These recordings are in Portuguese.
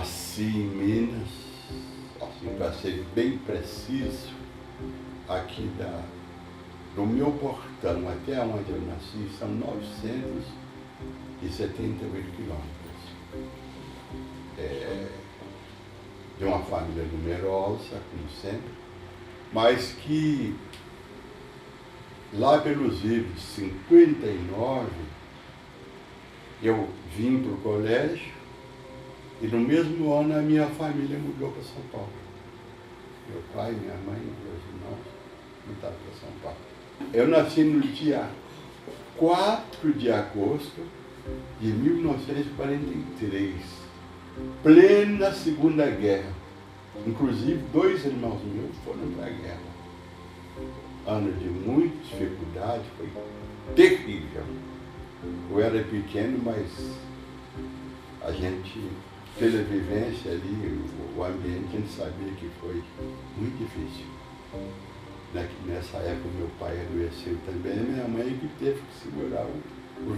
nasci em Minas, assim, para ser bem preciso, aqui do meu portão até onde eu nasci são 978 quilômetros. De uma família numerosa, como sempre, mas que lá pelos idos 59 eu vim para o colégio e no mesmo ano a minha família mudou para São Paulo. Meu pai, minha mãe, meus irmãos mudaram para São Paulo. Eu nasci no dia 4 de agosto de 1943, plena Segunda Guerra. Inclusive, 2 irmãos meus foram para a guerra. Ano de muita dificuldade, foi terrível. Eu era pequeno, mas a gente, pela vivência ali, o ambiente, a gente sabia que foi muito difícil. Nessa época, meu pai adoeceu também, minha mãe que teve que segurar o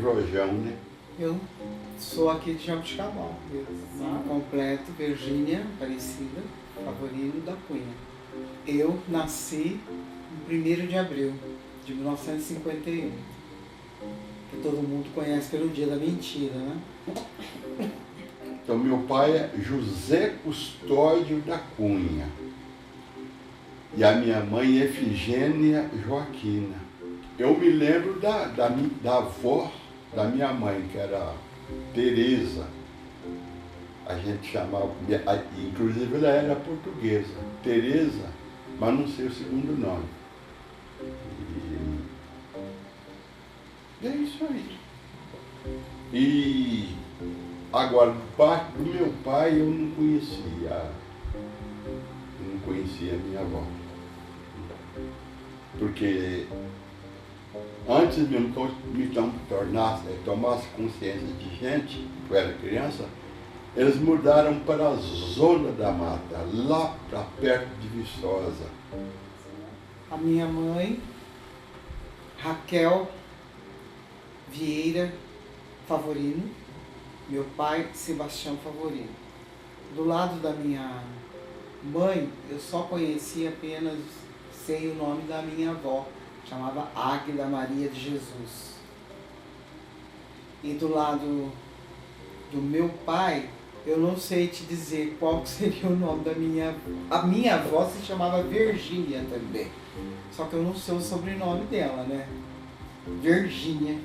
rojão, né? Eu sou aqui de Jabuticabal, completo, Virgínia Aparecida Favorino da Cunha. Eu nasci em 1º de abril de 1951, que todo mundo conhece pelo Dia da Mentira, né? Então, meu pai é José Custódio da Cunha e a minha mãe é Efigênia Joaquina. Eu me lembro da avó da minha mãe, que era Teresa. A gente chamava, inclusive ela era portuguesa, Teresa, mas não sei o segundo nome. E é isso aí. E agora, do parte do meu pai, eu não conhecia a minha avó. Porque antes mesmo que eu me tomasse consciência de gente, eu era criança, eles mudaram para a zona da mata, lá para perto de Viçosa. A minha mãe, Raquel Vieira Favorino, meu pai, Sebastião Favorino. Do lado da minha mãe, eu só conhecia apenas, sei o nome da minha avó, chamava Águida Maria de Jesus. E do lado do meu pai, eu não sei te dizer qual seria o nome da minha avó. A minha avó se chamava Virgínia também. Só que eu não sei o sobrenome dela, né? Virgínia.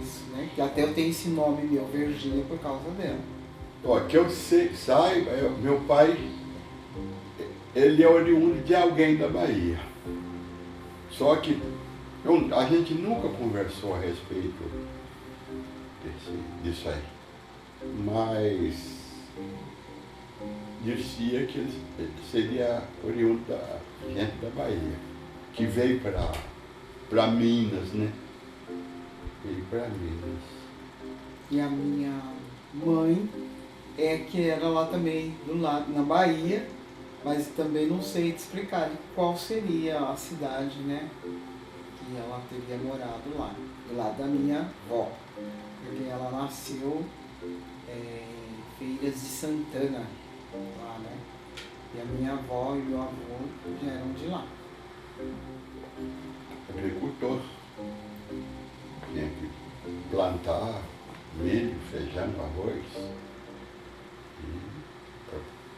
Isso, né? Que até eu tenho esse nome meu, Virgínia, por causa dela. Ó, que eu saiba, meu pai, ele é oriundo de alguém da Bahia. Só que a gente nunca conversou a respeito disso aí. Mas dizia que ele seria oriundo da gente da Bahia, que veio para Minas, né? Veio para Minas. E a minha mãe que era lá também, do lado, na Bahia, mas também não sei te explicar qual seria a cidade, né? Que ela teria morado lá, do lado da minha avó. Porque ela nasceu em Feiras de Santana, lá, né? E a minha avó e meu avô já eram de lá. Agricultor. Tinha que plantar milho, feijão, arroz. E,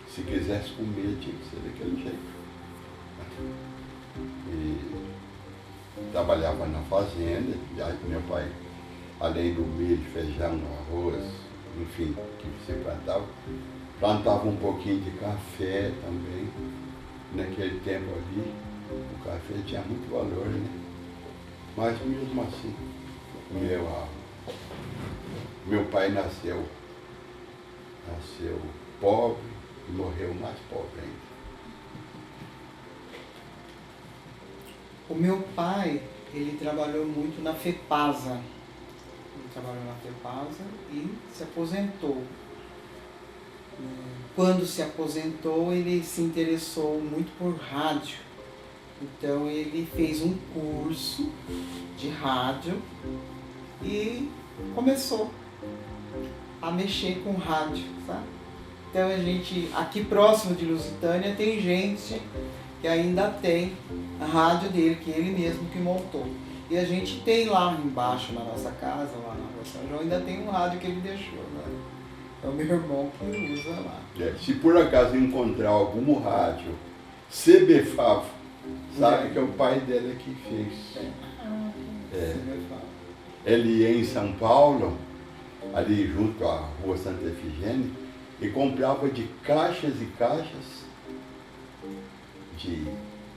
se quisesse comer, tinha que ser daquele jeito. E trabalhava na fazenda, meu pai, além do milho, feijão, arroz, enfim, que se plantava um pouquinho de café também. Naquele tempo ali, o café tinha muito valor, né? Mas mesmo assim, meu pai nasceu pobre e morreu mais pobre ainda. O meu pai, ele trabalhou muito na FEPASA. Ele trabalhou na FEPASA e se aposentou. Quando se aposentou, ele se interessou muito por rádio. Então ele fez um curso de rádio e começou a mexer com rádio, sabe? Então a gente, aqui próximo de Lusitânia, tem gente que ainda tem a rádio dele, que ele mesmo que montou. E a gente tem lá embaixo na nossa casa, lá na Rua São João, ainda tem um rádio que ele deixou, né? É o meu irmão que usa lá. Se por acaso encontrar algum rádio CBFAV, sabe que é o pai dele que fez. Ele ia em São Paulo, ali junto à Rua Santa Efigênia, e comprava de caixas e caixas de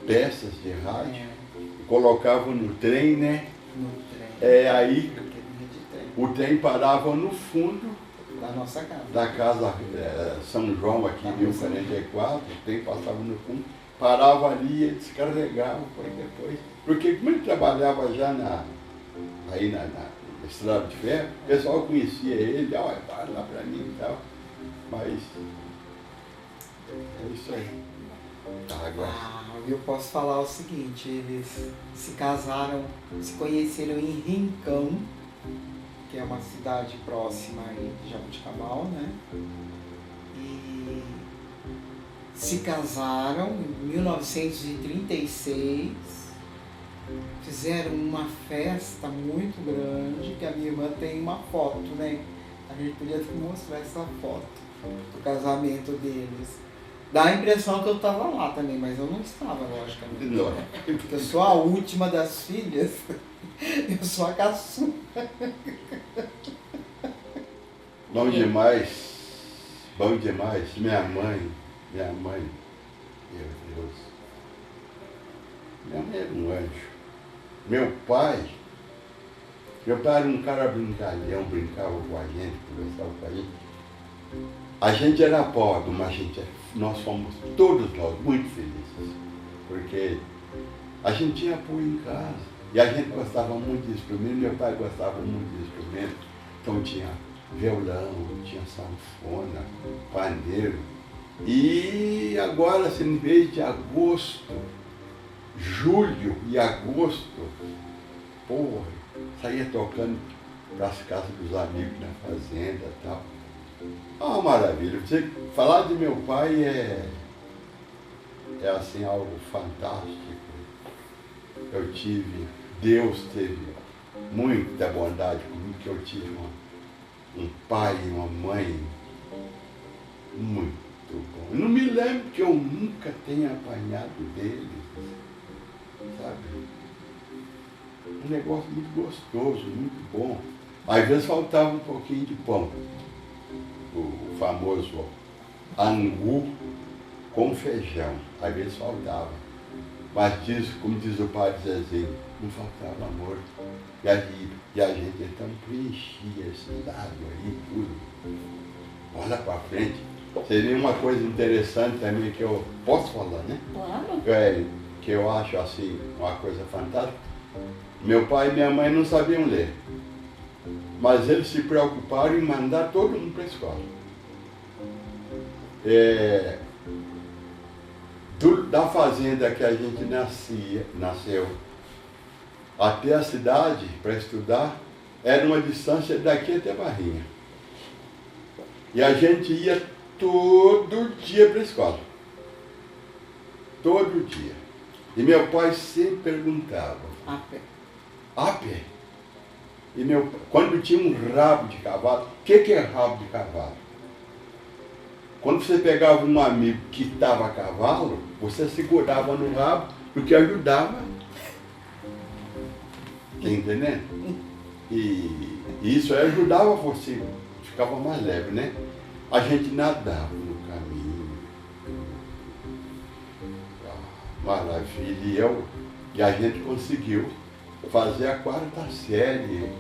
peças de rádio, e colocava no trem, né? No trem. Aí o trem parava no fundo da nossa casa. Da casa São João, aqui em 1044, o trem passava no fundo, parava ali e descarregava depois. Porque como ele trabalhava já aí na Estrada de Ferro, o pessoal conhecia ele, para lá para mim e tal. Mas é isso aí. Eu posso falar o seguinte, eles se casaram, se conheceram em Rincão, que é uma cidade próxima aí de Jaboticabal, né? E se casaram em 1936, fizeram uma festa muito grande, que a minha irmã tem uma foto, né? A gente podia mostrar essa foto do casamento deles. Dá a impressão que eu estava lá também, mas eu não estava, logicamente. Não. Porque eu sou a última das filhas, eu sou a caçula. Bom demais, bom demais. Minha mãe, meu Deus, minha mãe era um anjo. Meu pai era um cara brincalhão, brincava com a gente, conversava com a gente. A gente era pobre, mas nós fomos todos nós muito felizes, porque a gente tinha apoio em casa e a gente gostava muito de instrumento, meu pai gostava muito de instrumento, então tinha violão, tinha sanfona, pandeiro. E agora, assim, em vez de agosto, julho e agosto, saía tocando para as casas dos amigos na fazenda e tal. Uma maravilha. Você falar de meu pai é assim algo fantástico. Deus teve muita bondade comigo, que eu tive um pai e uma mãe muito bom. Eu não me lembro que eu nunca tenha apanhado deles, sabe? Um negócio muito gostoso, muito bom. Às vezes faltava um pouquinho de pão. O famoso angu com feijão, às vezes faltava. Mas como diz o padre Zezinho, não faltava amor. E a gente então preenchia esse lado aí, tudo. Olha para frente. Seria uma coisa interessante também que eu posso falar, né? Claro. Que eu acho assim, uma coisa fantástica. Meu pai e minha mãe não sabiam ler. Mas eles se preocuparam em mandar todo mundo para a escola. Da fazenda que a gente nasceu até a cidade para estudar, era uma distância daqui até Barrinha. E a gente ia todo dia para a escola. Todo dia. E meu pai sempre perguntava. A pé. A pé. E quando tinha um rabo de cavalo, o que é rabo de cavalo? Quando você pegava um amigo que estava a cavalo, você segurava no rabo, porque ajudava. Está entendendo? E isso aí ajudava você, ficava mais leve, né? A gente nadava no caminho. Maravilha. E a gente conseguiu fazer a 4ª série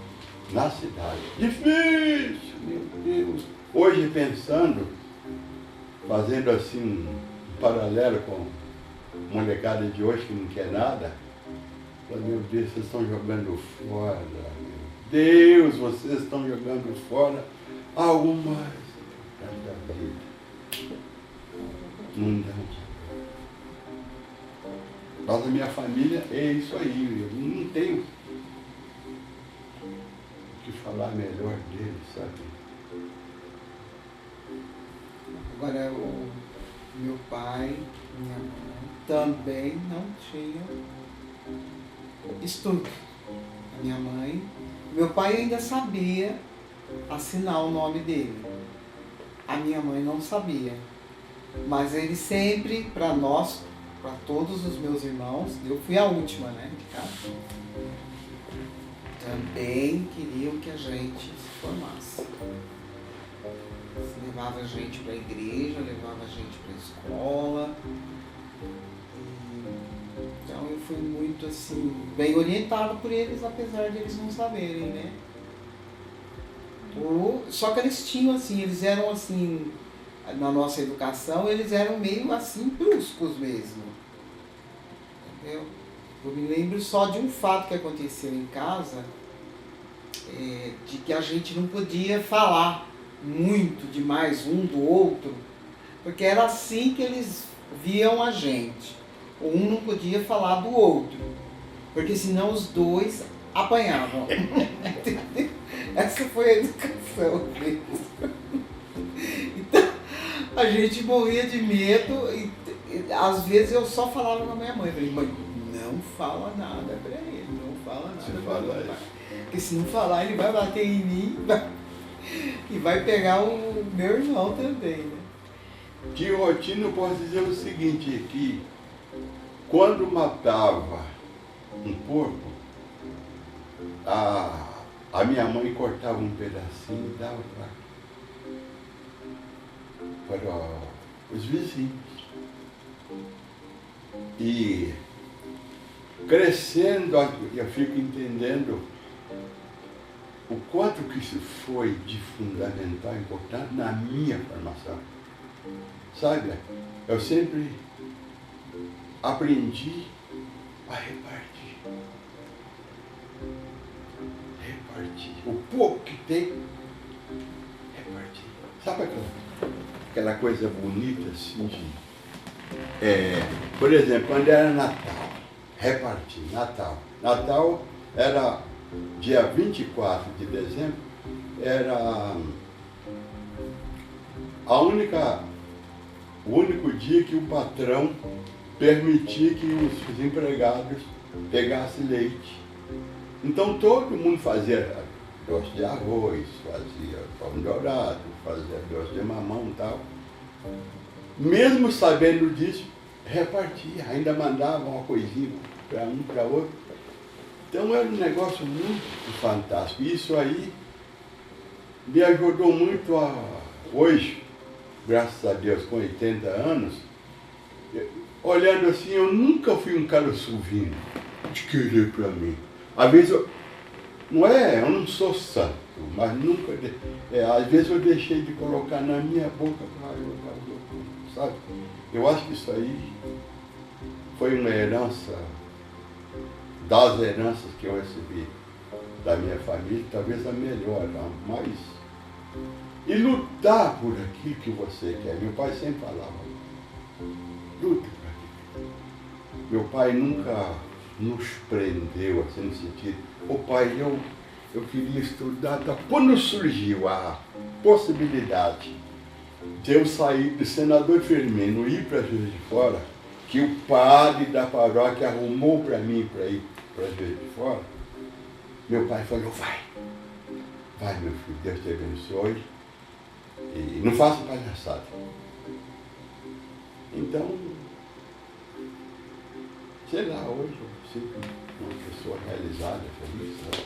na cidade. Difícil, meu Deus. Hoje pensando, fazendo assim um paralelo com a molecada de hoje que não quer nada, meu Deus, vocês estão jogando fora, meu Deus, vocês estão jogando fora algo mais da vida. Não dá. Mas a minha família é isso aí, eu não tenho o que falar melhor deles, sabe? Agora, o meu pai, minha mãe, também não tinha estudo. A minha mãe, meu pai ainda sabia assinar o nome dele. A minha mãe não sabia. Mas ele sempre, para nós, para todos os meus irmãos, eu fui a última, né, de casa, também queriam que a gente se formasse. Levava a gente para a igreja, levava a gente para a escola. Então eu fui muito assim, bem orientado por eles, apesar de eles não saberem, né? Só que eles tinham assim, eles eram assim, na nossa educação, eles eram meio assim, bruscos mesmo. Entendeu? Eu me lembro só de um fato que aconteceu em casa, de que a gente não podia falar muito demais um do outro, porque era assim que eles viam a gente. Um não podia falar do outro, porque senão os dois apanhavam. Essa foi a educação deles. Então, a gente morria de medo e às vezes eu só falava com a minha mãe. Eu falei, mãe, não fala nada pra ele, não fala nada pra ele. Porque se não falar, ele vai bater em mim e vai pegar o meu irmão também, né? De rotina eu posso dizer o seguinte, que quando matava um porco, a minha mãe cortava um pedacinho e dava para os vizinhos. E crescendo, eu fico entendendo o quanto que isso foi de fundamental, importante na minha formação. Sabe, eu sempre aprendi a repartir. Repartir. O pouco que tem, repartir. Sabe aquela coisa bonita assim por exemplo, quando era Natal, repartir, Natal. Natal era dia 24 de dezembro, era o único dia que o patrão permitia que os empregados pegassem leite. Então todo mundo fazia doce de arroz, fazia pão dourado, fazia doce de mamão e tal. Mesmo sabendo disso, repartia, ainda mandava uma coisinha para um, para outro. Então era um negócio muito fantástico. Isso aí me ajudou muito hoje, graças a Deus, com 80 anos, olhando assim, eu nunca fui um cara suvino de querer para mim. Às vezes, eu não sou santo, mas nunca, às vezes eu deixei de colocar na minha boca para sabe? Eu acho que isso aí foi uma herança, das heranças que eu recebi da minha família, talvez a melhor, mas e lutar por aquilo que você quer. Meu pai sempre falava, luta por aquilo. Meu pai nunca nos prendeu, assim, no sentido, pai, eu queria estudar, quando surgiu a possibilidade de eu sair de senador Firmino e ir para Juiz de Fora, que o padre da paróquia arrumou para mim para ir para Juiz de Fora, meu pai falou, vai meu filho, Deus te abençoe, e não faça palhaçada. Então, sei lá, hoje eu sinto uma pessoa realizada, feliz, sabe?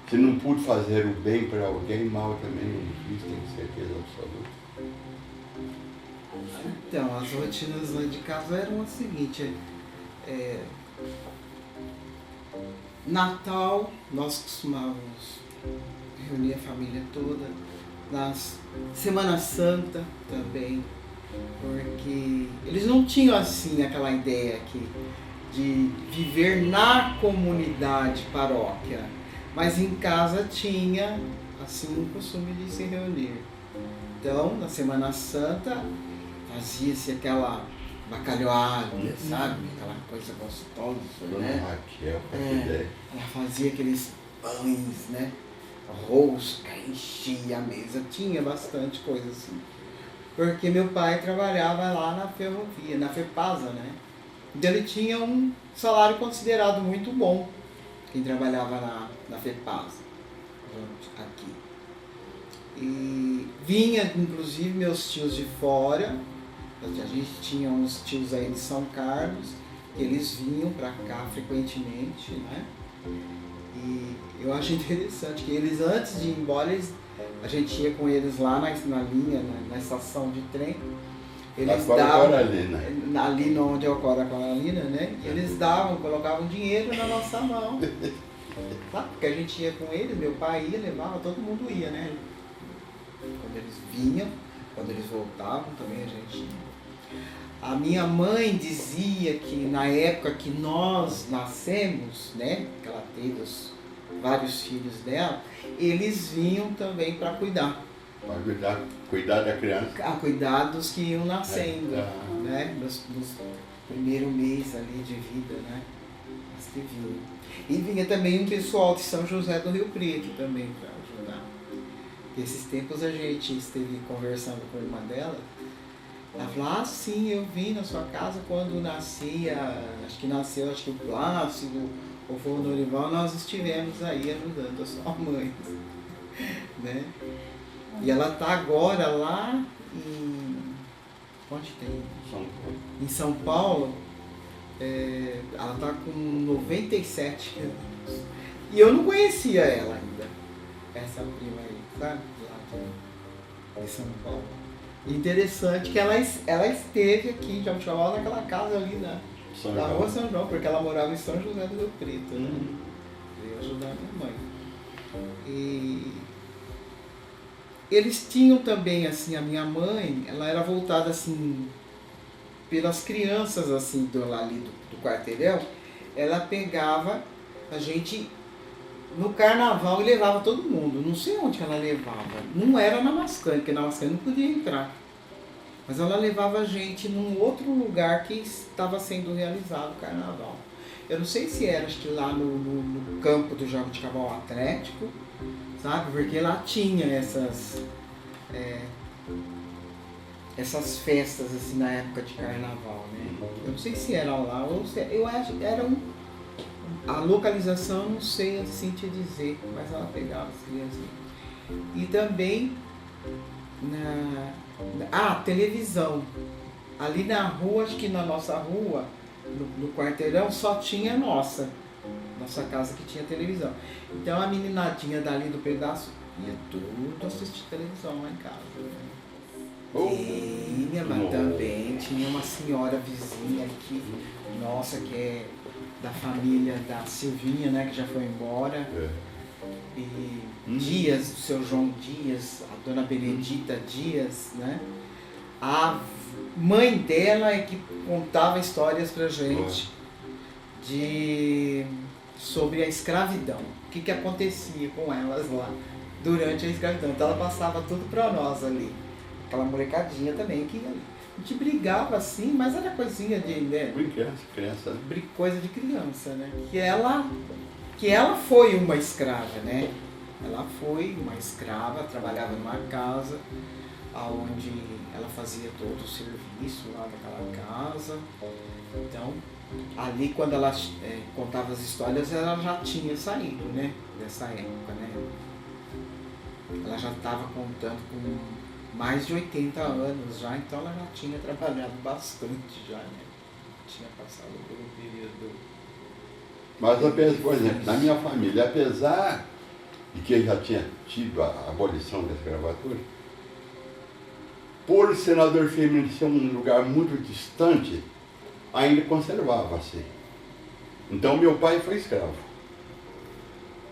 Se não pude fazer o bem para alguém, mal também não fiz, tenho certeza absoluta. Então, as rotinas lá de casa eram as seguintes. Natal, nós costumávamos reunir a família toda. Semana Santa também, porque eles não tinham assim aquela ideia aqui de viver na comunidade paróquia, mas em casa tinha assim o costume de se reunir. Então, na Semana Santa, fazia-se aquela bacalhoada, sabe? Aquela coisa gostosa, né? Raquel, ela fazia aqueles pães, né? rosca, enchia a mesa, tinha bastante coisa assim. Porque meu pai trabalhava lá na ferrovia, na FEPASA, né? Então ele tinha um salário considerado muito bom, quem trabalhava na FEPASA, aqui. E vinha, inclusive, meus tios de fora, a gente tinha uns tios aí de São Carlos, eles vinham para cá frequentemente, né? E eu acho interessante que eles, antes de ir embora, a gente ia com eles lá na linha, na estação de trem. Eles davam, ali onde é o Cora Coralina, né? Eles colocavam dinheiro na nossa mão. Sabe? Porque a gente ia com eles, meu pai ia, levava, todo mundo ia, né? Quando eles vinham, quando eles voltavam também a gente ia. A minha mãe dizia que na época que nós nascemos, né? Que ela teve vários filhos dela, eles vinham também para cuidar. Para cuidar da criança? A cuidar dos que iam nascendo, né? Nos primeiros meses ali de vida, né? Mas que vinha. E vinha também um pessoal de São José do Rio Preto também para ajudar. Esses tempos a gente esteve conversando com uma delas. Ela falou, sim, eu vim na sua casa quando nascia, acho que o Plácido, ou foi o Norival, nós estivemos aí ajudando a sua mãe, né? E ela está agora lá onde tem? Em São Paulo, ela está com 97 anos. E eu não conhecia ela ainda, essa prima aí, sabe? Lá de São Paulo. Interessante que ela esteve aqui em Jabuticabal, naquela casa ali na rua São João, porque ela morava em São José do Rio Preto, né? Veio ajudar a minha mãe. E eles tinham também, assim, a minha mãe, ela era voltada, assim, pelas crianças, assim, ali do quarteirão, ela pegava a gente no carnaval e levava todo mundo. Não sei onde ela levava. Não era na Mascane, porque na Mascane não podia entrar. Mas ela levava a gente num outro lugar que estava sendo realizado o carnaval. Eu não sei se era, acho que lá no campo do Jabuticabal Atlético, sabe? Porque lá tinha essas festas assim na época de carnaval, né? Eu não sei se era lá ou se eu acho que era a localização, não sei assim te dizer, mas ela pegava as crianças. E também televisão. Ali na rua, acho que na nossa rua, no quarteirão, só tinha nossa casa que tinha televisão. Então a meninadinha dali do pedaço ia tudo assistir televisão lá em casa. Tinha, mas também tinha uma senhora vizinha aqui, nossa, que é da família da Silvinha, né, que já foi embora. E Dias, o seu João Dias, a dona Benedita Dias, né? A mãe dela é que contava histórias pra gente sobre a escravidão. O que acontecia com elas lá durante a escravidão. Então ela passava tudo pra nós ali. Aquela molecadinha também que a gente brigava assim, mas era coisinha de, né? Criança. Coisa de criança, né? Que ela foi uma escrava, né? Ela foi uma escrava, trabalhava numa casa onde ela fazia todo o serviço lá daquela casa. Então, ali quando ela contava as histórias, ela já tinha saído, né? Dessa época, né? Ela já estava contando com mais de 80 anos já, então ela já tinha trabalhado bastante já, né? Tinha passado pelo período. Mas, por exemplo, na minha família, apesar de que já tinha tido a abolição da escravatura, por o senador feminino ser um lugar muito distante, ainda conservava-se. Então, meu pai foi escravo.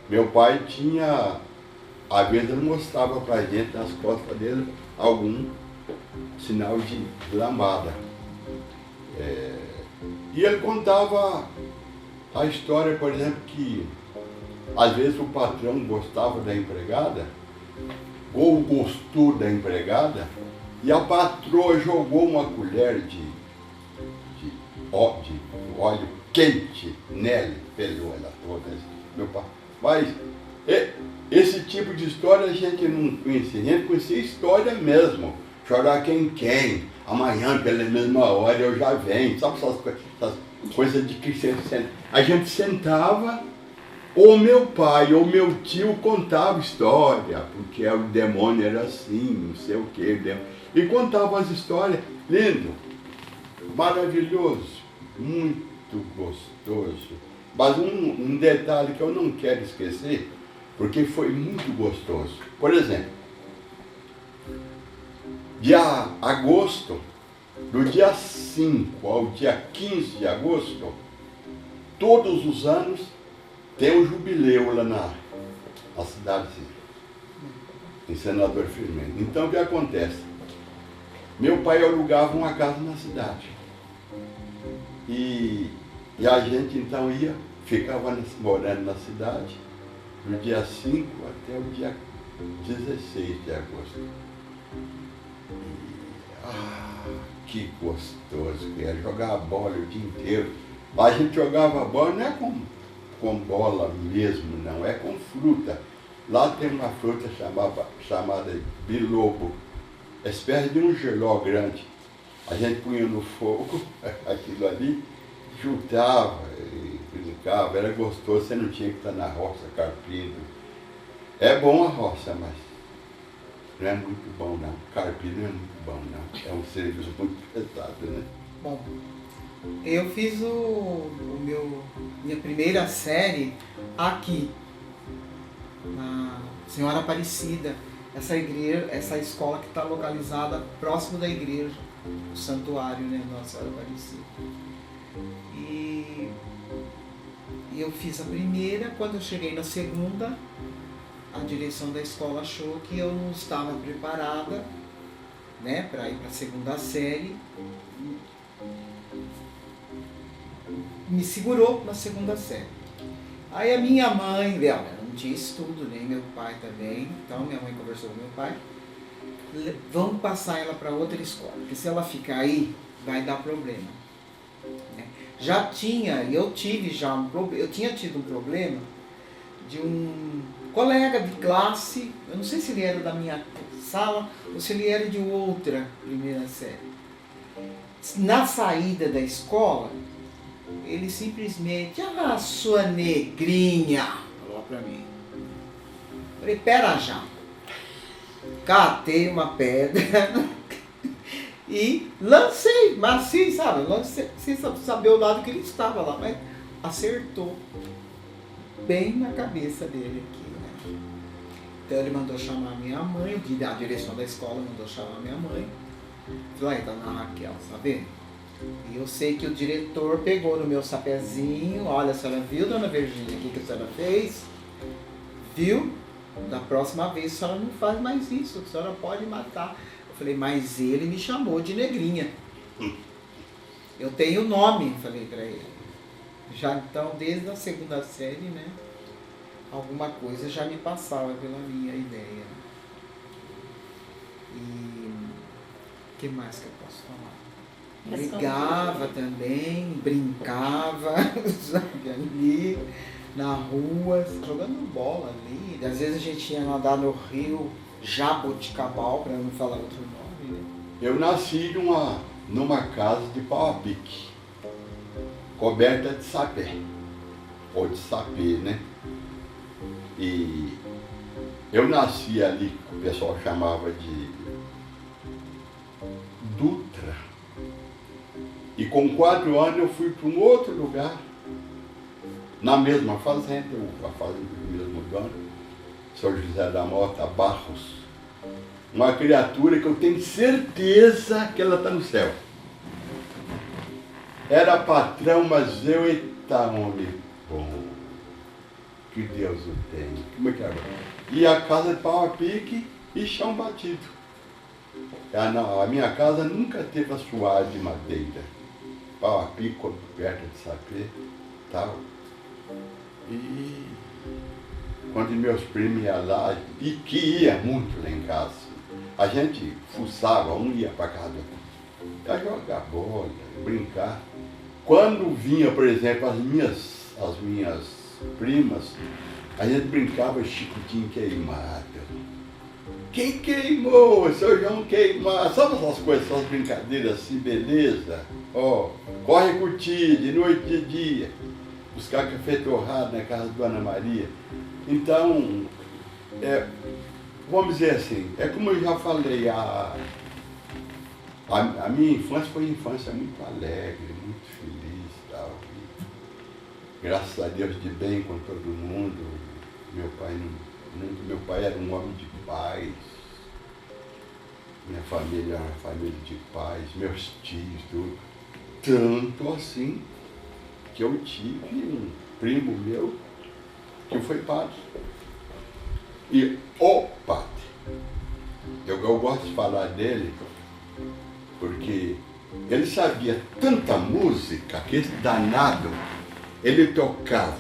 Meu pai tinha, às vezes ele mostrava para a gente, nas costas dele, algum sinal de lambada. E ele contava a história, por exemplo, que às vezes o patrão gostava da empregada, ou gostou da empregada, e a patroa jogou uma colher de óleo quente nela, pelou ela toda. Meu pai, mas Esse tipo de história a gente não conhecia. A gente conhecia história mesmo. Chorar quem. Amanhã, pela mesma hora, eu já venho. Sabe essas coisas de que a gente sentava, ou meu pai ou meu tio contava história, porque o demônio era assim, não sei o que. E contava as histórias. Lindo, maravilhoso, muito gostoso. Mas um detalhe que eu não quero esquecer, porque foi muito gostoso. Por exemplo, dia agosto, do dia 5 ao dia 15 de agosto, todos os anos tem um jubileu lá na cidadezinha, em Senador Firmino. Então o que acontece? Meu pai alugava uma casa na cidade. E a gente então ficava morando na cidade, do dia 5 até o dia 16 de agosto. Que gostoso que era jogar bola o dia inteiro. A gente jogava bola não é com bola mesmo, não, é com fruta. Lá tem uma fruta chamada bilobo, espécie de um geló grande. A gente punha no fogo aquilo ali, chutava e brincava, era gostoso, você não tinha que estar na roça carpindo. É bom a roça, mas não é muito bom não. Carpir não é muito bom não. É um serviço muito pesado, né? Bom, eu fiz minha primeira série aqui, na Senhora Aparecida, essa escola que está localizada próximo da igreja, o santuário, né, Nossa Senhora Aparecida. E eu fiz a primeira. Quando eu cheguei na segunda, a direção da escola achou que eu não estava preparada, né, para ir para a segunda série. Me segurou na segunda série. Aí a minha mãe, ela não tinha estudo, nem meu pai também, então minha mãe conversou com meu pai, vamos passar ela para outra escola, porque se ela ficar aí, vai dar problema. Eu tinha tido um problema de um colega de classe, eu não sei se ele era da minha sala ou se ele era de outra primeira série. Na saída da escola, ele simplesmente, sua negrinha, falou pra mim. Falei, pera já. Catei uma pedra e lancei, mas assim, sabe? Lancei, sem saber o lado que ele estava lá, mas acertou bem na cabeça dele aqui, né? Então ele mandou chamar minha mãe, a direção da escola mandou chamar minha mãe. Falei, aí, dona Raquel, sabe? E eu sei que o diretor pegou no meu sapezinho, olha, a senhora viu, dona Virgínia, o que a senhora fez? Viu? Da próxima vez a senhora não faz mais isso, a senhora pode matar. Eu falei, mas ele me chamou de negrinha. Eu tenho nome, falei pra ele. Já então, desde a segunda série, né, alguma coisa já me passava pela minha ideia. E o que mais que eu posso falar? Brigava também, brincava, sabe, ali na rua, jogando bola ali. Às vezes a gente ia nadar no rio Jaboticabal, para não falar outro nome, né? Eu nasci numa casa de pau a pique, coberta de sapé, ou de sapê, né? E eu nasci ali, o pessoal chamava de Dutra. E com 4 anos eu fui para um outro lugar, na mesma fazenda, a fazenda do mesmo dono, São José da Mota Barros. Uma criatura que eu tenho certeza que ela está no céu. Era patrão, mas eita homem bom, que Deus o tem. Como é que é? E a casa de pau a pique e chão batido. A minha casa nunca teve assoalho de madeira. Pau a pique, coberta de sapê, tal. E quando meus primos iam lá, e que ia muito lá em casa, a gente fuçava, um ia para casa do outro, ia jogar bola, brincar. Quando vinha, por exemplo, as minhas primas, A gente brincava Chicotinho queimado. Quem queimou? Seu João queimado. Sabe essas coisas, essas brincadeiras assim, beleza? Ó, corre com o tio, de noite e de dia. Buscar café torrado na casa do Ana Maria. Então, vamos dizer assim, é como eu já falei, a minha infância foi uma infância muito alegre, muito feliz e tal. Graças a Deus, de bem com todo mundo. Meu pai era um homem de paz. Minha família era uma família de paz, meus tios, tudo. Tanto assim que eu tive um primo meu que foi padre. E o padre, eu gosto de falar dele porque ele sabia tanta música que esse danado, ele tocava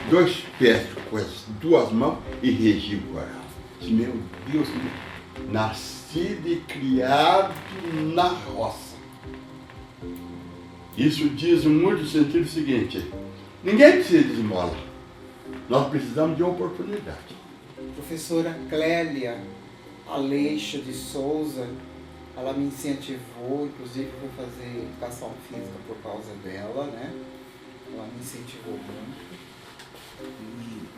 2 pés com as 2 mãos e regia o coral. Meu Deus, nascido e criado na roça. Isso diz muito no sentido seguinte: ninguém precisa de esmola, nós precisamos de oportunidade. Professora Clélia Aleixo de Souza, ela me incentivou, inclusive fui fazer educação física por causa dela, né? Ela me incentivou muito.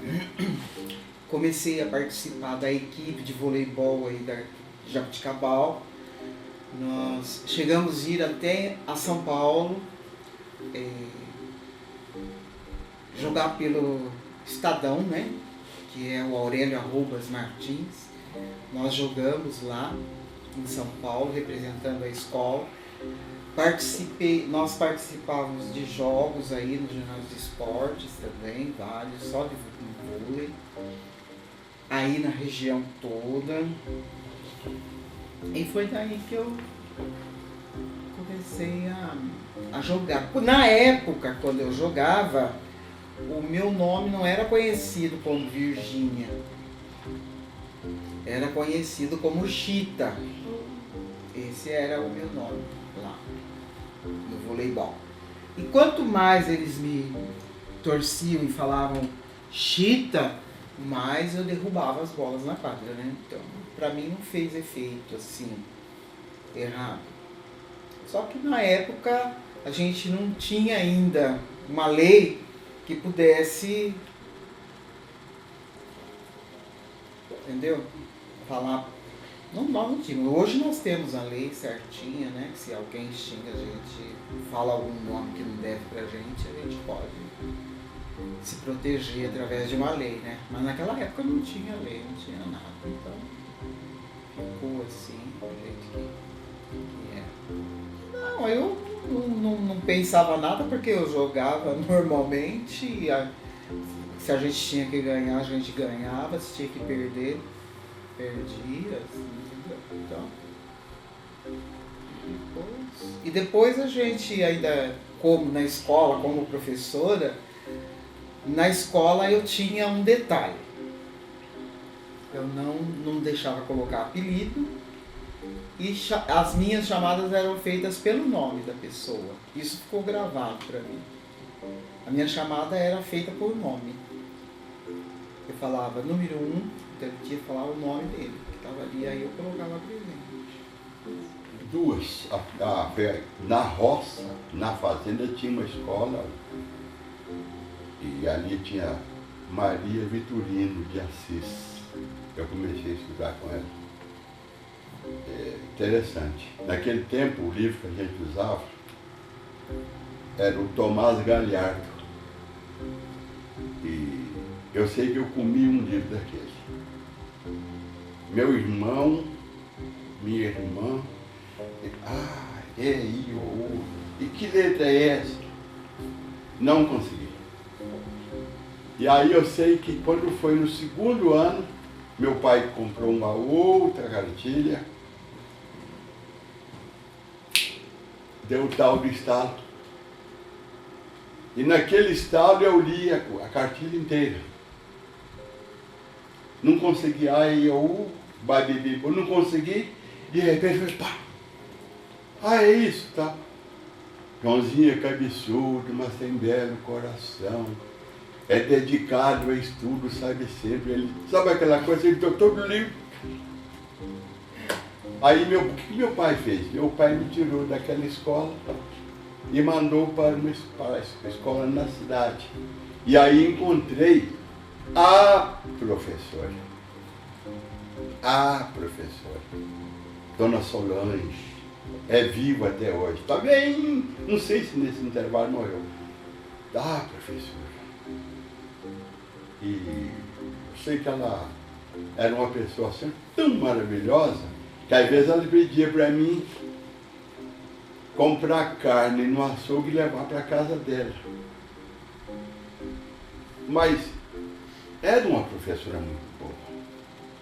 E comecei a participar da equipe de voleibol aí da Jabuticabal. Nós chegamos a ir até a São Paulo, jogar pelo Estadão, né? Que é o Aurélio Arrobas Martins. Nós jogamos lá em São Paulo, representando a escola. Nós participávamos de jogos aí no ginásio de esportes também, vários, só de vôlei, aí na região toda. E foi daí que eu comecei a jogar. Na época, quando eu jogava, o meu nome não era conhecido como Virgínia, era conhecido como Chita. Esse era o meu nome lá no voleibol. E quanto mais eles me torciam e falavam Chita, mais eu derrubava as bolas na quadra, né? Então, pra mim não fez efeito assim, errado. Só que na época a gente não tinha ainda uma lei que pudesse, entendeu? Falar. Nós não tínhamos. Hoje nós temos a lei certinha, né? Que se alguém xinga a gente, fala algum nome que não deve pra gente, a gente pode se proteger através de uma lei, né? Mas naquela época não tinha lei, não tinha nada. Então ficou assim, do jeito que é. Não, eu não pensava nada porque eu jogava normalmente. Se a gente tinha que ganhar, a gente ganhava. Se tinha que perder, perdia. Assim, então, depois a gente ainda, como na escola, como professora, na escola eu tinha um detalhe. Eu não deixava colocar apelido e as minhas chamadas eram feitas pelo nome da pessoa. Isso ficou gravado para mim. A minha chamada era feita por nome. Eu falava número 1, então ele tinha que falar o nome dele, que estava ali, aí eu colocava presente. Na roça, na fazenda, tinha uma escola e ali tinha Maria Vitorino de Assis. Eu comecei a estudar com ela. Interessante. Naquele tempo, o livro que a gente usava era o Tomás Galhardo. E eu sei que eu comi um livro daquele. Meu irmão, minha irmã, e que letra é essa? Não consegui. E aí eu sei que quando foi no 2º ano, meu pai comprou uma outra cartilha, deu o tal do estalo. E naquele estalo eu li a cartilha inteira. Não consegui, eu não consegui, de repente foi pá. É isso, tá? Joãozinho é cabeçudo, mas tem belo coração. é dedicado a estudo, sabe sempre. Ele, sabe aquela coisa, ele deu todo livro. Aí o que meu pai fez? Meu pai me tirou daquela escola e mandou para a escola na cidade. E aí encontrei a professora. A professora. Dona Solange. É viva até hoje. Também, não sei se nesse intervalo morreu. Ah, professora. E eu sei que ela era uma pessoa assim, tão maravilhosa, que às vezes ela pedia para mim comprar carne no açougue e levar para a casa dela. Mas era uma professora muito boa.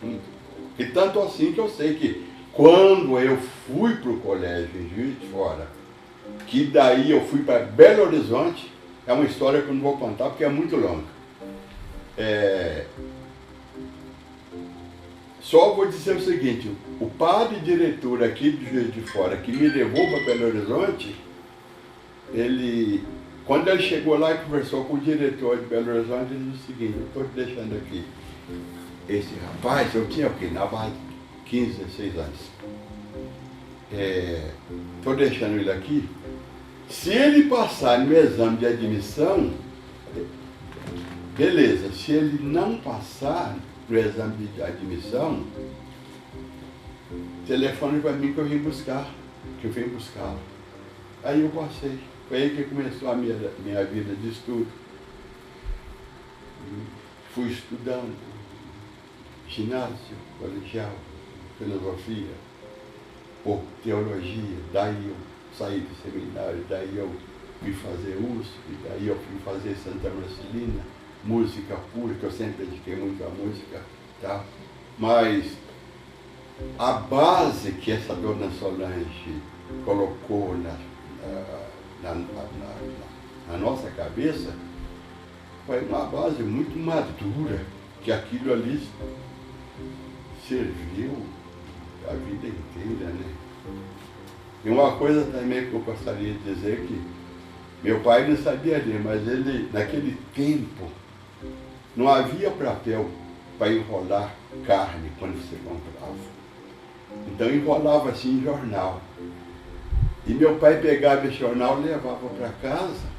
Muito boa. E tanto assim que eu sei que quando eu fui para o colégio em Juiz de Fora, que daí eu fui para Belo Horizonte, é uma história que eu não vou contar porque é muito longa. Só vou dizer o seguinte, o padre diretor aqui de Juiz de Fora, que me levou para Belo Horizonte, quando ele chegou lá e conversou com o diretor de Belo Horizonte, ele disse o seguinte, eu estou te deixando aqui. Esse rapaz, eu tinha o quê? Na base 15, 16 anos. Estou deixando ele aqui. Se ele passar no exame de admissão, beleza. Se ele não passar no exame de admissão, telefone para mim que eu vim buscar. Aí eu passei. Foi aí que começou a minha vida de estudo. Fui estudando ginásio, colegial, filosofia, teologia, daí eu saí do seminário, daí eu fui fazer USP, daí eu fui fazer Santa Marcelina, música pura, que eu sempre dediquei muito à música, tá? Mas a base que essa dona Solange colocou na nossa cabeça foi uma base muito madura, que aquilo ali serviu a vida inteira, né? E uma coisa também que eu gostaria de dizer que meu pai não sabia ler, mas ele, naquele tempo, não havia papel para enrolar carne quando você comprava. Então enrolava assim em jornal. E meu pai pegava esse jornal, levava para casa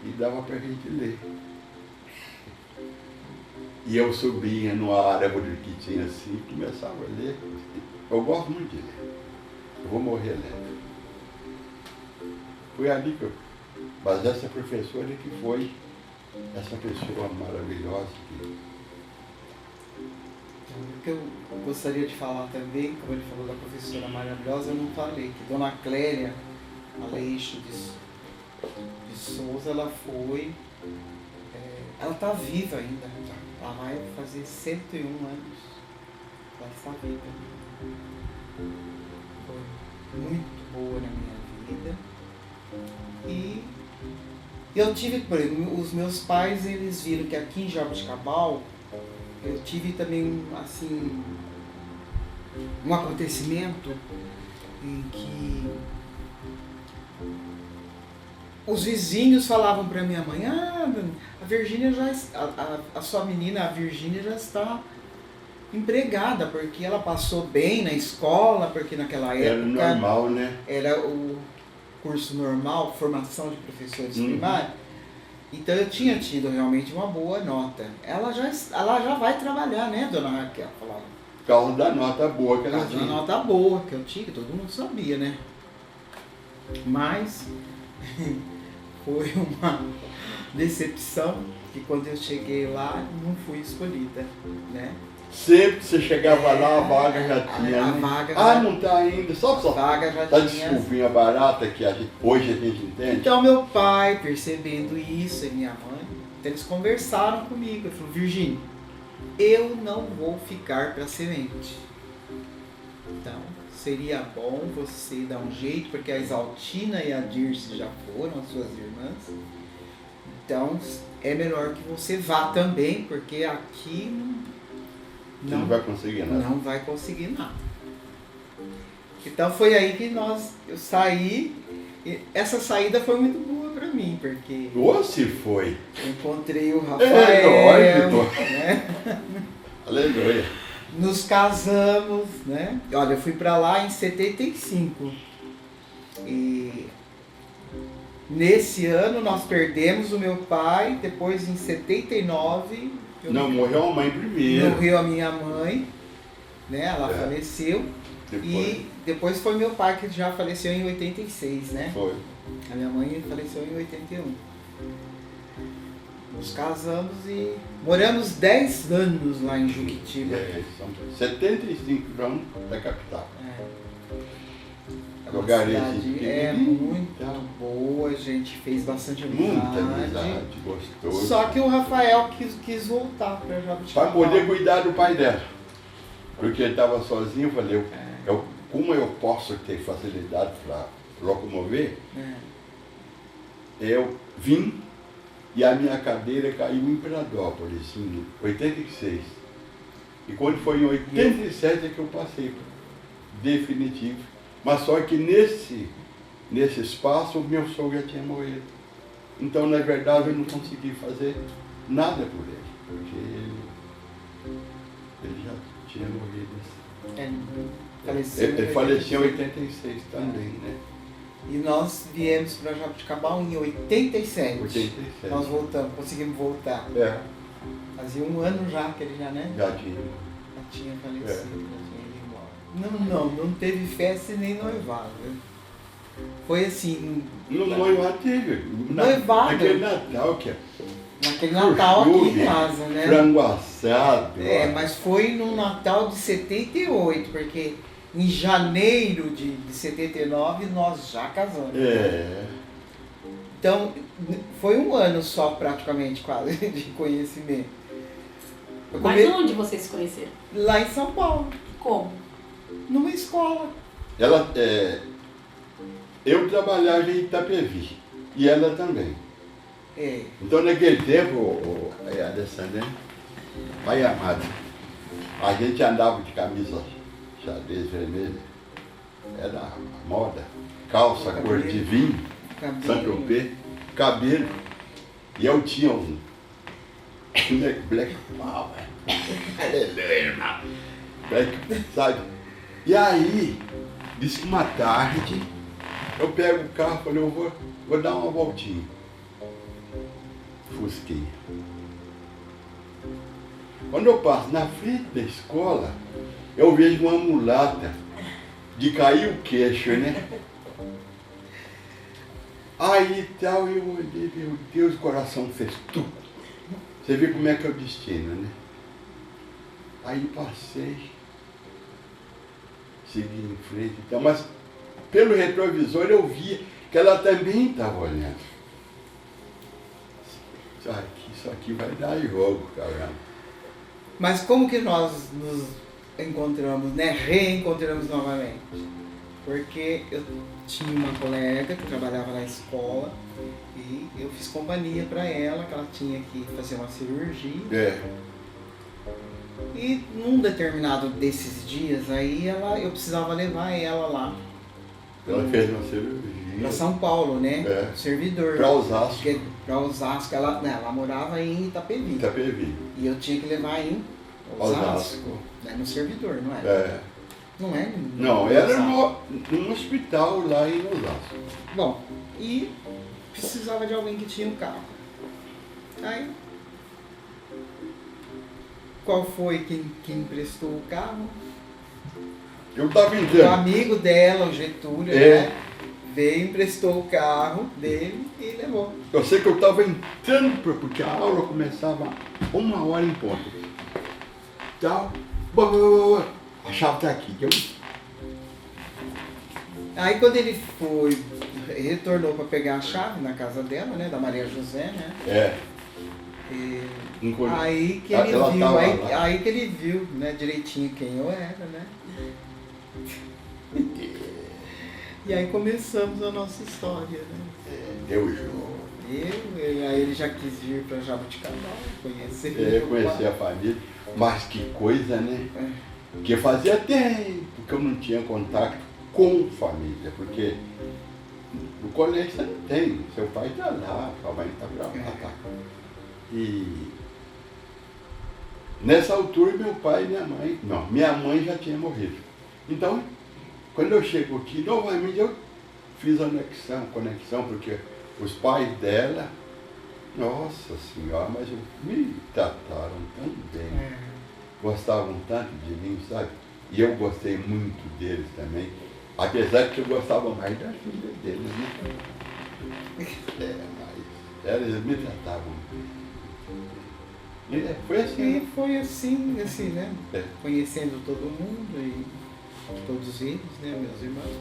e dava para a gente ler. E eu subia numa árvore que tinha assim e começava a ler. Eu gosto muito de ler. Eu vou morrer lendo. Foi ali que eu... Mas essa professora que foi essa pessoa maravilhosa O que eu gostaria de falar também, como ele falou da professora maravilhosa, eu não falei, que Dona Clélia Aleixo de Souza, ela foi... ela está viva ainda. Ela vai fazer 101 anos. Ela está viva. Foi muito boa na minha vida. E eu tive, por exemplo, os meus pais, eles viram que aqui em Jaboticabal, eu tive também, assim, um acontecimento em que os vizinhos falavam para minha mãe, a Virgínia a sua menina, a Virgínia já está empregada, porque ela passou bem na escola, porque naquela época... Era normal, né? Era o curso normal, formação de professores primários. Então eu tinha tido realmente uma boa nota. Ela já vai trabalhar, né, dona Raquel? Falava. Por causa da nota boa que ela tinha. Da nota boa que eu tinha, que todo mundo sabia, né? Mas foi uma decepção que quando eu cheguei lá, não fui escolhida, né? Sempre que você chegava lá, a vaga já tinha, a né? vaga não está ainda. Só a vaga já tá tinha. Desculpinha barata que hoje a gente entende. Então meu pai, percebendo isso, e minha mãe, então eles conversaram comigo. Ele falou, Virgínia, eu não vou ficar para semente. Então, seria bom você dar um jeito, porque a Exaltina e a Dirce já foram, as suas irmãs. Então, é melhor que você vá também, porque aqui não vai conseguir nada. Não vai conseguir nada. Então foi aí que eu saí. E essa saída foi muito boa para mim. mim, porque Ou se foi. eu encontrei o É, Rafael, lógico. né? Aleluia. Nos casamos, né? Olha, eu fui pra lá em 75. E nesse ano nós perdemos o meu pai, depois em 79 Não, morreu a mãe primeiro. morreu a minha mãe, né? Ela É. faleceu. Depois E depois foi meu pai que já faleceu em 86, né? foi. A minha mãe faleceu em 81. Nos casamos e moramos 10 anos lá em Juquitiba. São 75 quilômetros da capital. É uma Lugarejo cidade é pequenininho, muito tá? boa, a gente fez bastante Muita amizade. amizade, gostoso. Só que o Rafael quis voltar para Jabuticabal. Para poder cuidar do pai dela. Porque ele estava sozinho, eu falei, como eu posso ter facilidade para locomover, eu vim e a minha cadeira caiu em Piradópolis, em 86. E quando foi em 87 é que eu passei definitivo. Mas só que nesse espaço o meu sogro já tinha morrido. Então, na verdade, eu não consegui fazer nada por ele, porque ele já tinha morrido. Ele faleceu em 86 também, né? E nós viemos para Jabuticabal em 87. 87. Nós voltamos, conseguimos voltar. É, Fazia um ano já que ele já, né? já tinha. Já tinha falecido, já tinha ido embora. Não teve festa e nem noivado. Foi assim, No noivado teve. Noivado? Naquele Natal que é naquele Natal aqui Chuchuve, em casa, né? frango assado. É, mas foi no Natal de 78, porque em janeiro de 79 nós já casamos. É. Então, foi um ano só praticamente quase de conhecimento. Mas onde vocês se conheceram? Lá em São Paulo, Como? numa escola. Eu trabalhava em Itapevi e ela também. É, Então naquele tempo, Alessandra, pai amado, a gente andava de camisa xadrez vermelha, era a moda, calça cor de vinho, Saint-Tropez, cabelo, e eu tinha um Black Power, irmão, sabe? E aí, disse que uma tarde, eu pego o carro e falei, eu vou dar uma voltinha. Fusquinha. Quando eu passo na frente da escola, eu vejo uma mulata de cair o queixo, né? Aí tal, eu olhei, meu Deus, o coração fez tudo. Você vê como é que é o destino, né? Aí passei, segui em frente e tal, mas pelo retrovisor eu via que ela também estava olhando. Isso aqui vai dar jogo, caramba. mas como que nós nos encontramos, né? Reencontramos novamente? Porque eu tinha uma colega que trabalhava na escola e eu fiz companhia para ela, que ela tinha que fazer uma cirurgia. É. E num determinado desses dias aí, eu precisava levar ela lá Ela fez uma cirurgia. para São Paulo, né? É. Servidor. Para Osasco. Para Osasco, ela morava em Itapevi. Itapevi. E eu tinha que levar em Osasco. Né? No servidor, não é? É. Não é? Não, era num hospital lá em Osasco. Bom, e precisava de alguém que tinha um carro. Aí, qual foi quem emprestou o carro? Eu estava O entrando. amigo dela, o Getúlio, É. né? Veio, emprestou o carro dele e levou. Eu sei que eu estava entrando, porque a aula começava 1h em ponto. Tal. A chave está aqui. Aí quando ele foi, retornou para pegar a chave na casa dela, né? Da Maria José, né? É. E Enquanto- aí que ele Ela viu, tava aí, lá. aí que ele viu, né, direitinho quem eu era, né? E aí começamos a nossa história, né? Deu jogo. Aí ele já quis vir para Jabuticabal, conhecer. Conhecer a família. Mas que coisa, né? É. Porque fazia tempo que eu não tinha contato com família, porque No colégio você não tem, seu pai está lá, sua mãe está pra lá. Tá. E nessa altura meu pai e minha mãe, não, minha mãe já tinha morrido. Então, quando eu chego aqui, novamente eu fiz a conexão, porque os pais dela, nossa senhora, mas me trataram tão bem, gostavam tanto de mim, sabe? E eu gostei muito deles também, apesar que eu gostava mais da filha deles, né? Mas eles me tratavam bem. E foi assim. E foi assim, né? É. Conhecendo todo mundo e todos eles, né, meus irmãos.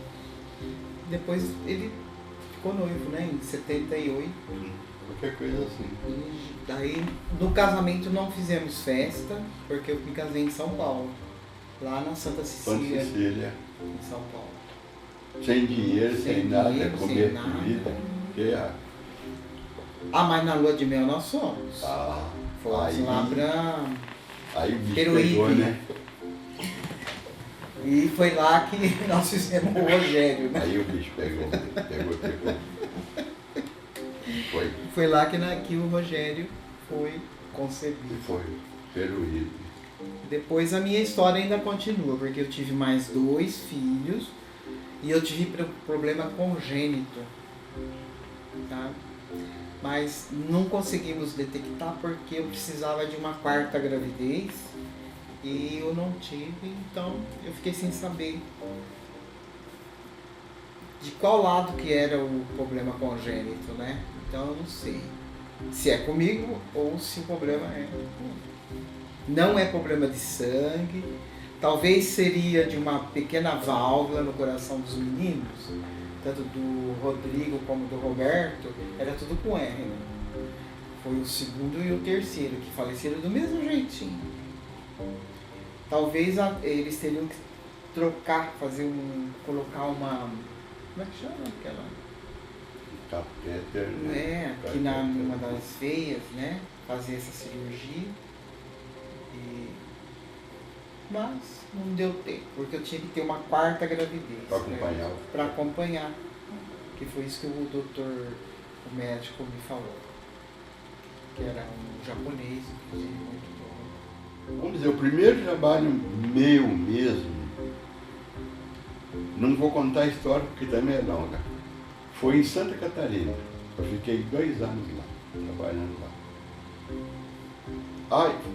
Depois ele ficou noivo, né, em 78. Qualquer coisa assim. E daí, no casamento não fizemos festa, porque eu me casei em São Paulo, lá na Santa Cecília, em São Paulo. Sem dinheiro, sem nada, comer comida. Mas na lua de mel nós fomos. Fomos lá pra aí o bicho Peruíbe. pegou, né? E foi lá que nós fizemos o Rogério, né? Aí o bicho pegou. Foi lá que o Rogério foi concebido. Foi, Peruíbe. Depois a minha história ainda continua, porque eu tive mais 2 filhos e eu tive problema congênito, tá? Mas não conseguimos detectar porque eu precisava de uma 4ª gravidez e eu não tive, então eu fiquei sem saber de qual lado que era o problema congênito, né? Então eu não sei se é comigo ou se o problema é comigo. Não é problema de sangue, talvez seria de uma pequena válvula no coração dos meninos, tanto do Rodrigo como do Roberto, era tudo com R, né? Foi o 2º e o 3º que faleceram do mesmo jeitinho. Talvez eles teriam que trocar, colocar uma... Como é que chama aquela? Catéter, né? Aqui numa das veias, né? Fazer essa cirurgia. Mas não deu tempo, porque eu tinha que ter uma 4ª gravidez. Para acompanhar. Para acompanhar. Que foi isso que o médico me falou. Que era um japonês, inclusive, muito bom. Vamos dizer, o primeiro trabalho meu mesmo, não vou contar a história porque também é longa, foi em Santa Catarina. Eu fiquei 2 anos lá, trabalhando lá.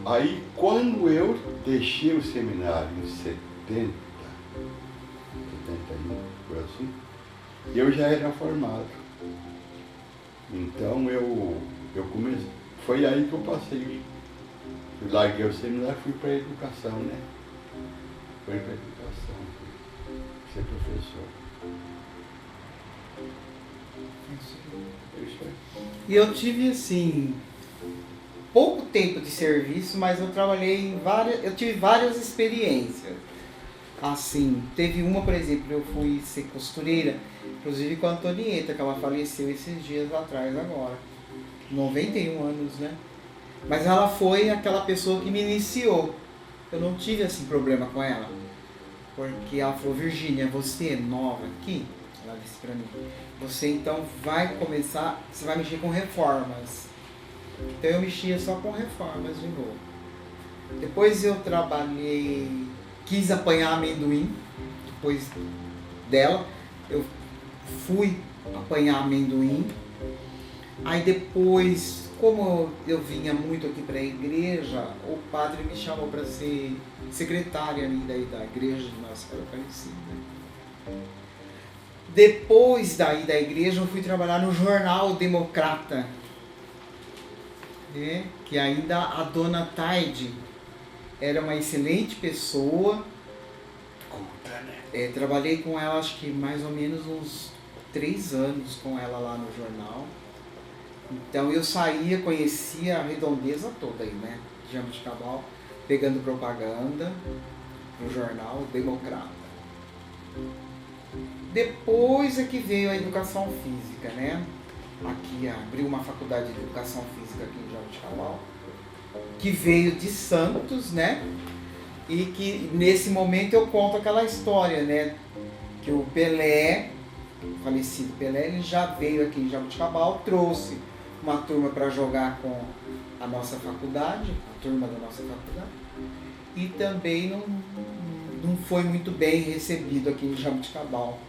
Aí quando eu deixei o seminário em 71, foi assim, eu já era formado. Então eu comecei, foi aí que eu passei. Eu larguei o seminário e fui para a educação, né? Fui para a educação, ser professor. Isso aí. E eu tive, assim, pouco tempo de serviço, mas eu trabalhei eu tive várias experiências. Assim, teve uma, por exemplo, eu fui ser costureira, inclusive com a Antonieta, que ela faleceu esses dias atrás agora. 91 anos, né? Mas ela foi aquela pessoa que me iniciou. Eu não tive, assim, problema com ela. Porque ela falou, Virgínia, você é nova aqui? Ela disse pra mim, você então vai começar, você vai mexer com reformas. Então eu mexia só com reformas de novo. Depois eu trabalhei, quis apanhar amendoim, depois dela, eu fui apanhar amendoim. Aí depois, como eu vinha muito aqui para a igreja, o padre me chamou para ser secretária ali da igreja de Nossa Senhora Aparecida. Depois daí da igreja, eu fui trabalhar no jornal Democrata, né? Que ainda a dona Taide era uma excelente pessoa. Culta, né? Trabalhei com ela, acho que mais ou menos uns 3 anos com ela lá no jornal. Então eu saía, conhecia a redondeza toda aí, né? De Jabuticabal, pegando propaganda no jornal Democrata. Depois é que veio a educação física, né? Aqui abriu uma faculdade de educação física aqui em Jabuticabal, que veio de Santos, né? E que nesse momento eu conto aquela história, né? Que o Pelé o falecido Pelé, ele já veio aqui em Jaboticabal, trouxe uma turma para jogar com a nossa faculdade, a turma da nossa faculdade, e também não foi muito bem recebido aqui em Jaboticabal,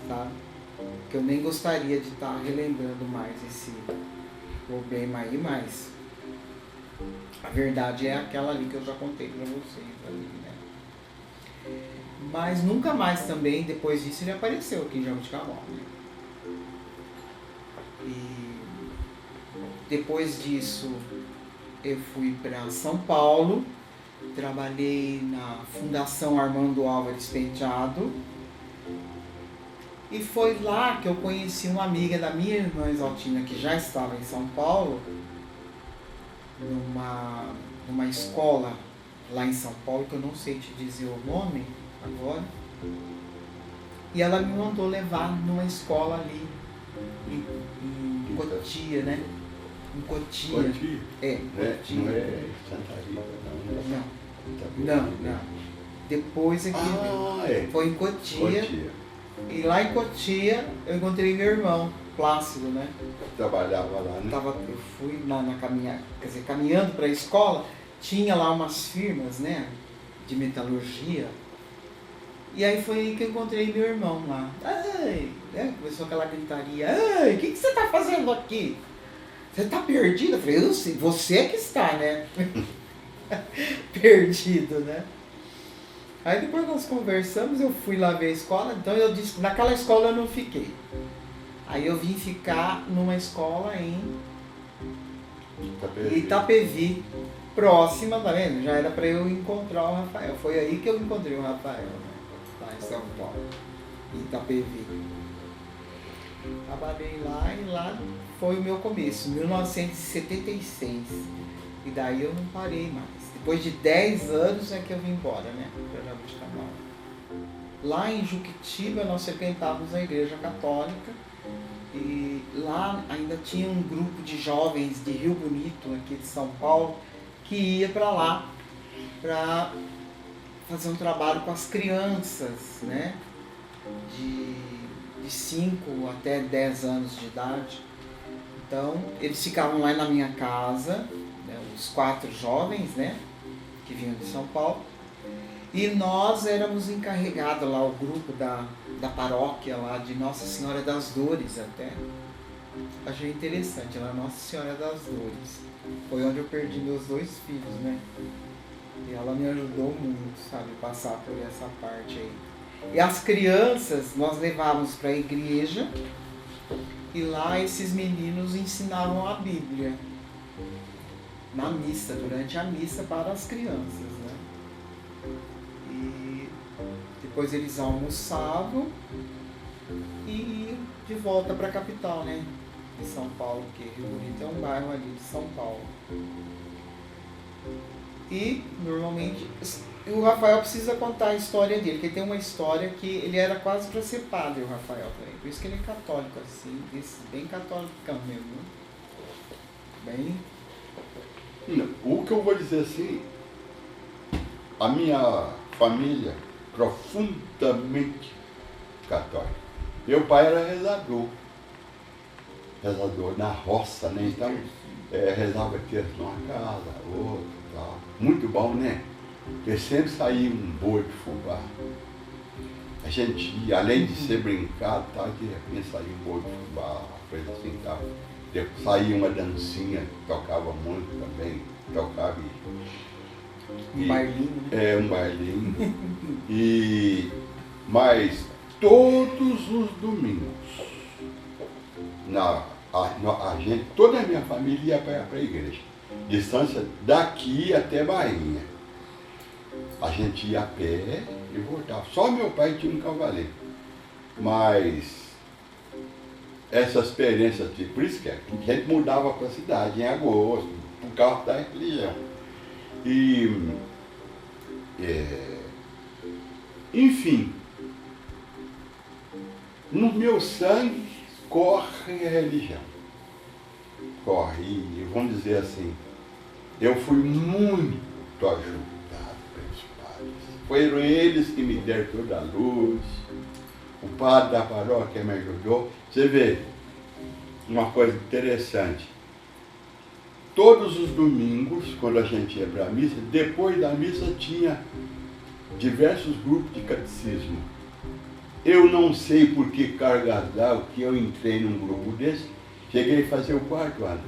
sabe? Que eu nem gostaria de estar relembrando mais esse problema aí, mas a verdade é aquela ali que eu já contei para vocês ali, né? Mas nunca mais também, depois disso, ele apareceu aqui em Jaboticabal, né? E depois disso, eu fui para São Paulo, trabalhei na Fundação Armando Álvares Penteado, e foi lá que eu conheci uma amiga da minha irmã Exaltina, que já estava em São Paulo, numa escola lá em São Paulo, que eu não sei te dizer o nome agora. E ela me mandou levar numa escola ali, em Cotia, né? Em Cotia. Cotia? É, Cotia. Não é Santa Rita, não. Não. Depois é que foi em Cotia. E lá em Cotia eu encontrei meu irmão, Plácido, né? Trabalhava lá, né? Eu fui caminhando para a escola, tinha lá umas firmas, né? De metalurgia. E aí foi aí que eu encontrei meu irmão lá. Ai, né? Começou aquela gritaria. Ai, o que você está fazendo aqui? Você está perdido? Eu falei, eu não sei, você é que está, né? Perdido, né? Aí depois nós conversamos, eu fui lá ver a escola, então eu disse, naquela escola eu não fiquei. Aí eu vim ficar numa escola em Itapevi, próxima, tá vendo? Já era para eu encontrar o Rafael. Foi aí que eu encontrei o Rafael, né? Lá em São Paulo, em Itapevi. Trabalhei lá e lá foi o meu começo, 1976. E daí eu não parei mais. Depois de 10 anos é que eu vim embora, né? Para Jaboticabal. Lá em Juquitiba nós frequentávamos a igreja católica. E lá ainda tinha um grupo de jovens de Rio Bonito, aqui de São Paulo, que ia para lá para fazer um trabalho com as crianças, né? De 5 até 10 anos de idade. Então, eles ficavam lá na minha casa, né, os 4 jovens, né? Que vinham de São Paulo. E nós éramos encarregados lá, o grupo da paróquia lá de Nossa Senhora das Dores até. Achei interessante, ela Nossa Senhora das Dores. Foi onde eu perdi meus 2 filhos, né? E ela me ajudou muito, sabe, passar por essa parte aí. E as crianças nós levávamos para a igreja e lá esses meninos ensinavam a Bíblia. Na missa, durante a missa para as crianças, né? E depois eles almoçavam e iam de volta para a capital, né? De São Paulo, porque Rio Bonito é um bairro ali de São Paulo. E normalmente o Rafael precisa contar a história dele, porque tem uma história que ele era quase para ser padre, o Rafael também. Por isso que ele é católico assim, bem católico mesmo, né? Bem. O que eu vou dizer assim, a minha família profundamente católica. Meu pai era rezador na roça, né? Então, rezava terço numa casa, outra e tal. Muito bom, né? Porque sempre saía um boi de fubá. A gente ia, além de ser brincado, tal, de repente saía um boi de fubá, coisa assim, tal. Saía uma dancinha, tocava muito também, tocava um bailinho, né? Um bailinho. Mas todos os domingos, toda a minha família ia para a igreja. Distância daqui até Bahia. A gente ia a pé e voltava. Só meu pai tinha um cavaleiro. Mas essa experiência, por isso que a gente mudava para a cidade em agosto, por causa da religião. Enfim, no meu sangue corre a religião. Corre, e vamos dizer assim, eu fui muito ajudado pelos padres. Foram eles que me deram toda a luz, o padre da paróquia me ajudou. Você vê uma coisa interessante. Todos os domingos, quando a gente ia para a missa, depois da missa tinha diversos grupos de catecismo. Eu não sei por que cargas d'água que eu entrei num grupo desse, cheguei a fazer o 4º ano.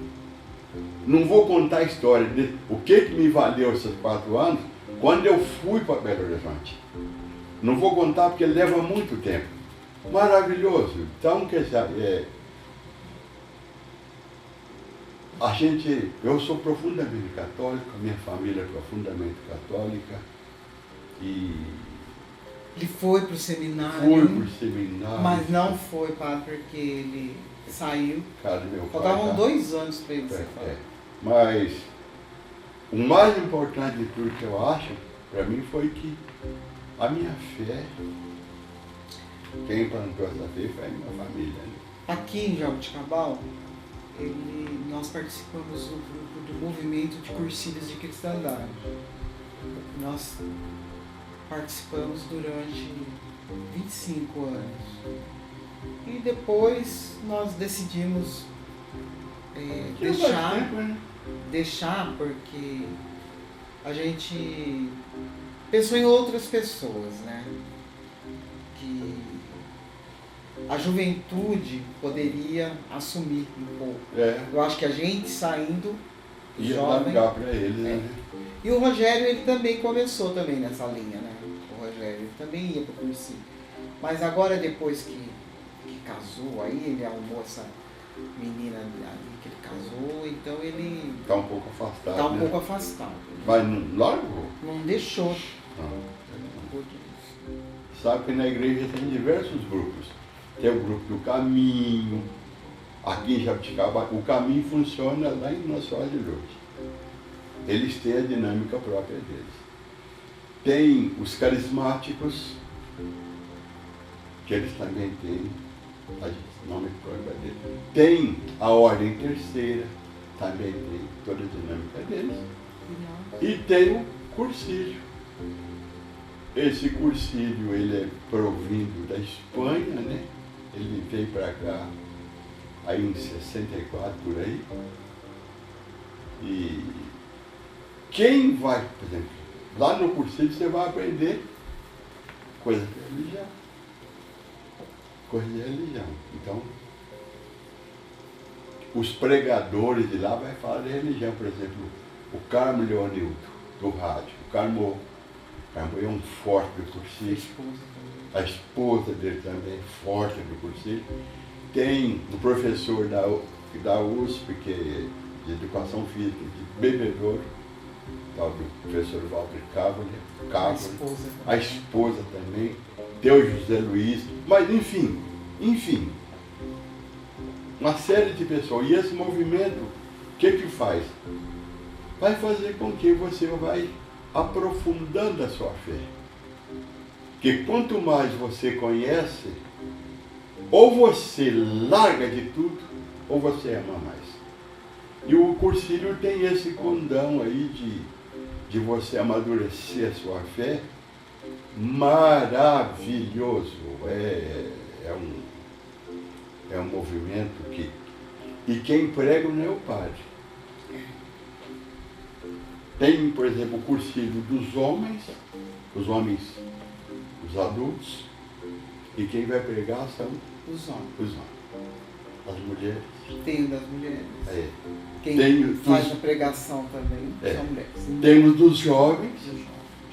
Não vou contar a história de o que me valeu esses 4 anos quando eu fui para Belo Horizonte. Não vou contar porque leva muito tempo. Maravilhoso. Então, eu sou profundamente católico, minha família é profundamente católica e Ele foi para o seminário. fui para o seminário. Mas não foi, padre, porque ele saiu. Cara, meu pai, Faltavam tá? 2 anos para ele ser padre. Mas o mais importante de tudo que eu acho, para mim, foi que a minha fé, quem plantou essa fé foi a minha família. Né? Aqui em Jaboticabal, nós participamos do grupo do movimento de cursilhos de cristandade. Nós participamos durante 25 anos. E depois nós decidimos deixar porque a gente pensou em outras pessoas, né? Que a juventude poderia assumir um pouco. Eu acho que a gente saindo ia jovem, dar lugar para eles, né? E o Rogério, ele também começou também nessa linha, né? O Rogério, ele também ia para o cursinho. Mas agora, depois que casou, aí ele arrumou essa menina ali que ele casou, então ele Está um pouco afastado. está um né? pouco afastado. Mas não largou. Não deixou. Não. Sabe que na igreja tem diversos grupos. Tem o grupo do Caminho. Aqui em Jabuticaba, o Caminho funciona lá em Nossa Senhora de Lourdes. Eles têm a dinâmica própria deles. Tem os carismáticos, que eles também têm a dinâmica própria deles. Tem a ordem terceira, também tem toda a dinâmica deles. E tem o cursílio. Esse cursílio, ele é provindo da Espanha, né? Ele veio para cá aí em 64, por aí. E quem vai, por exemplo, lá no cursílio você vai aprender coisa de religião. Coisa de religião. Então, os pregadores de lá vão falar de religião, por exemplo, o Carmo Leonildo, do rádio. O Carmo é um forte do cursílio. A esposa dele também é forte do cursílio. Tem o professor da USP, que é de Educação Física, de Bebedouro, tal do professor Walter Cávoli, a esposa também, tem o José Luiz, mas enfim, uma série de pessoas. E esse movimento, o que faz? Vai fazer com que você vai aprofundando a sua fé. Porque quanto mais você conhece, ou você larga de tudo, ou você ama mais. E o cursílio tem esse condão aí de você amadurecer a sua fé, maravilhoso. É um movimento que... E quem prega não é o padre. Tem, por exemplo, o cursílio dos homens, os adultos, e quem vai pregar são os homens. As mulheres. Tem o das mulheres. Quem faz a pregação também são mulheres. Temos dos jovens,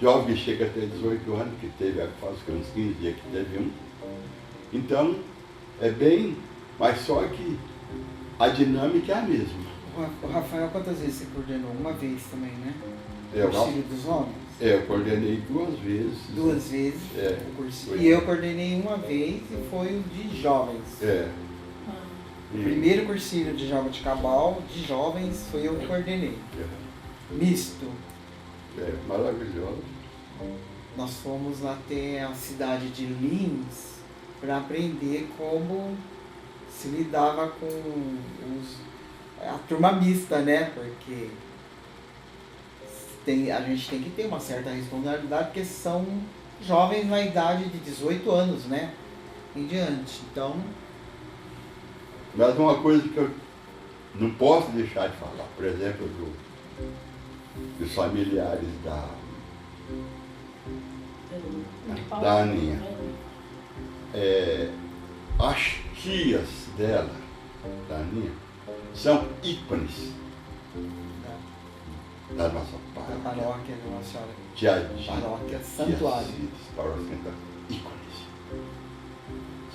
jovem que chega até 18 anos, que teve, faz uns 15 dias que teve um. Então, é bem, mas só que a dinâmica é a mesma. O Rafael, quantas vezes você coordenou? Uma vez também, né? O cursilho dos homens? Eu coordenei 2 vezes. 2 vezes o cursilho. E eu coordenei uma vez e foi o de jovens. O primeiro cursilho de Jaboticabal, de jovens, foi eu que coordenei. Misto. Maravilhoso. Nós fomos até a cidade de Lins para aprender como se lidava com a turma mista, né? Porque a gente tem que ter uma certa responsabilidade, porque são jovens na idade de 18 anos, né? em diante. Então, mas uma coisa que eu não posso deixar de falar, por exemplo, dos familiares da Aninha. As tias dela, da Aninha, são ícones da nossa a paróquia. paróquia de Nossa Senhora, Paróquia santuário. Paróquia santuário. Ícones.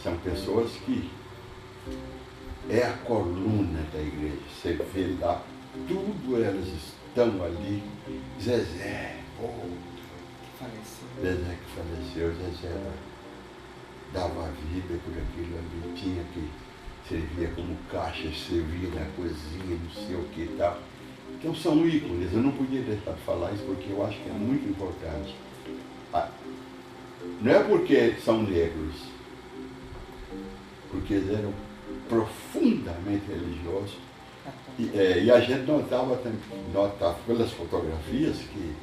São pessoas que é a coluna da igreja. Você vê lá, tudo elas estão ali. Zezé, Que faleceu. Zezé que faleceu, Zezé dava vida por aquilo ali, tinha que servia como caixa, servia na cozinha, não sei o que e tal. Então são ícones, eu não podia deixar de falar isso porque eu acho que é muito importante. Não é porque são negros, porque eles eram profundamente religiosos e a gente notava pelas fotografias que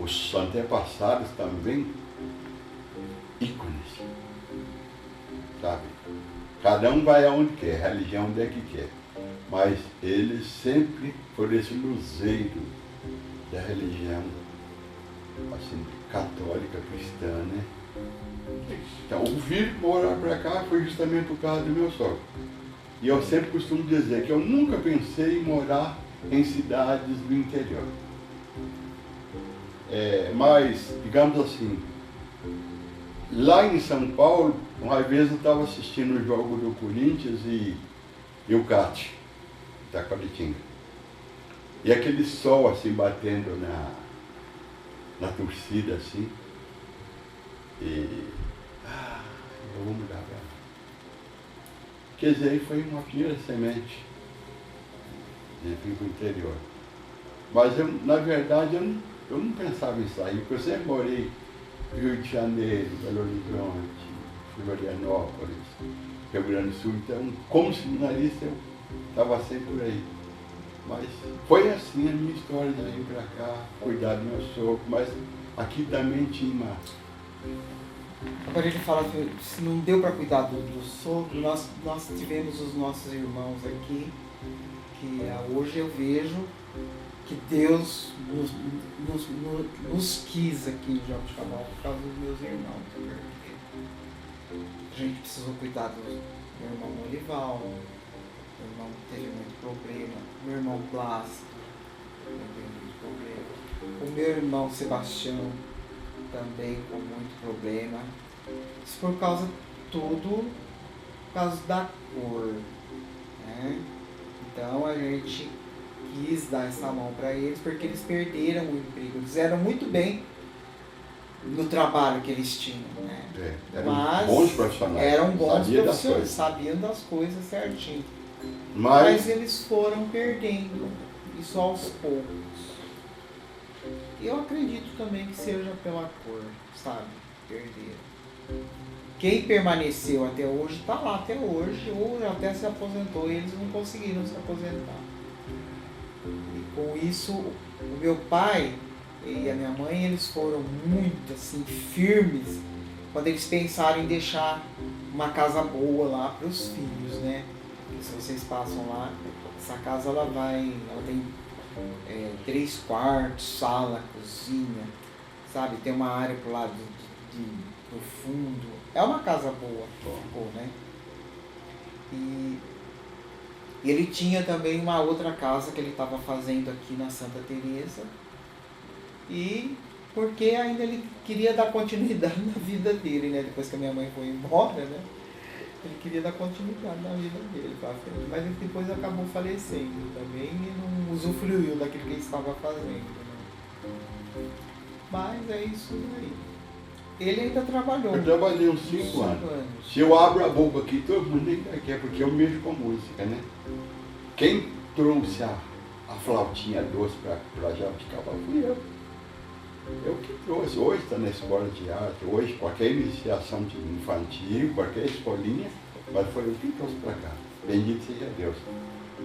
os antepassados também ícones, sabe? Cada um vai aonde quer, religião onde é que quer, mas eles sempre foram esse luzeiro da religião, assim, católica, cristã, né? Então, o vir morar para cá foi justamente por causa do meu sogro. E eu sempre costumo dizer que eu nunca pensei em morar em cidades do interior. Mas, digamos assim, lá em São Paulo, uma vez eu estava assistindo o jogo do Corinthians e o CAT, da Caritinga. E aquele sol assim batendo na torcida assim. Eu vou mudar pra lá. Quer dizer, aí foi uma primeira semente de vir para o interior. Mas eu, na verdade, eu não pensava em sair, porque eu sempre morei no Rio de Janeiro, Belo Horizonte, Florianópolis, Rio Grande do Sul. Então, como seminarista, eu estava sempre por aí. Mas foi assim a minha história de vir para cá, cuidar do meu sogro. Mas aqui também tinha uma... Agora ele fala que se não deu para cuidar do sogro, nós tivemos os nossos irmãos aqui, que hoje eu vejo que Deus nos quis aqui em Jabuticabal por causa dos meus irmãos. A gente precisou cuidar do meu irmão Olival, meu irmão teve muito problema, meu irmão Plácido teve muito problema, o meu irmão Sebastião também com muito problema. Isso por causa por causa da cor, né? Então a gente quis dar essa mão para eles porque eles perderam o emprego. Eles eram muito bem no trabalho que eles tinham, né? Eram bons profissionais. Eram bons profissionais, sabiam das coisas certinho. Mas eles foram perdendo isso aos poucos. Eu acredito também que seja pela cor, sabe? Perderam. Quem permaneceu até hoje está lá até hoje, ou até se aposentou e eles não conseguiram se aposentar. E com isso, o meu pai e a minha mãe, eles foram muito assim, firmes quando eles pensaram em deixar uma casa boa lá para os filhos, né? E se vocês passam lá, essa casa ela tem 3 quartos, sala, cozinha, sabe? Tem uma área pro lado do fundo. É uma casa boa, né? E ele tinha também uma outra casa que ele estava fazendo aqui na Santa Teresa. E porque ainda ele queria dar continuidade na vida dele, né? Depois que a minha mãe foi embora, né? Ele queria dar continuidade na vida dele pra frente, mas ele depois acabou falecendo também e não usufruiu daquilo que ele estava fazendo, né? Mas é isso aí. Ele ainda trabalhou. Eu trabalhei uns 5 anos. Se eu abro a boca aqui, todo mundo nem quer, porque eu mexo com música, né? Quem trouxe a flautinha doce para Jabuticabal fui eu. Eu que trouxe. Hoje está na escola de arte, hoje qualquer iniciação de infantil, qualquer escolinha, mas foi eu que trouxe para cá. Bendito seja Deus.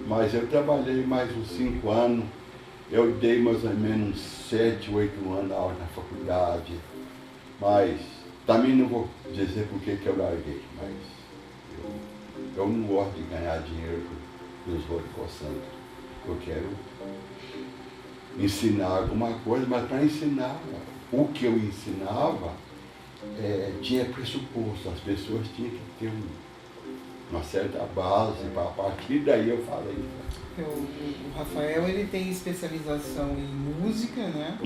Mas eu trabalhei mais uns 5 anos, eu dei mais ou menos uns 7, 8 anos aula na faculdade, mas Também não vou dizer por que eu larguei, mas eu não gosto de ganhar dinheiro nos olhos coçando. Eu quero ensinar alguma coisa, mas para ensinar, o que eu ensinava tinha pressuposto, as pessoas tinham que ter uma certa base, para a partir daí eu falei. O Rafael, ele tem especialização em música, né?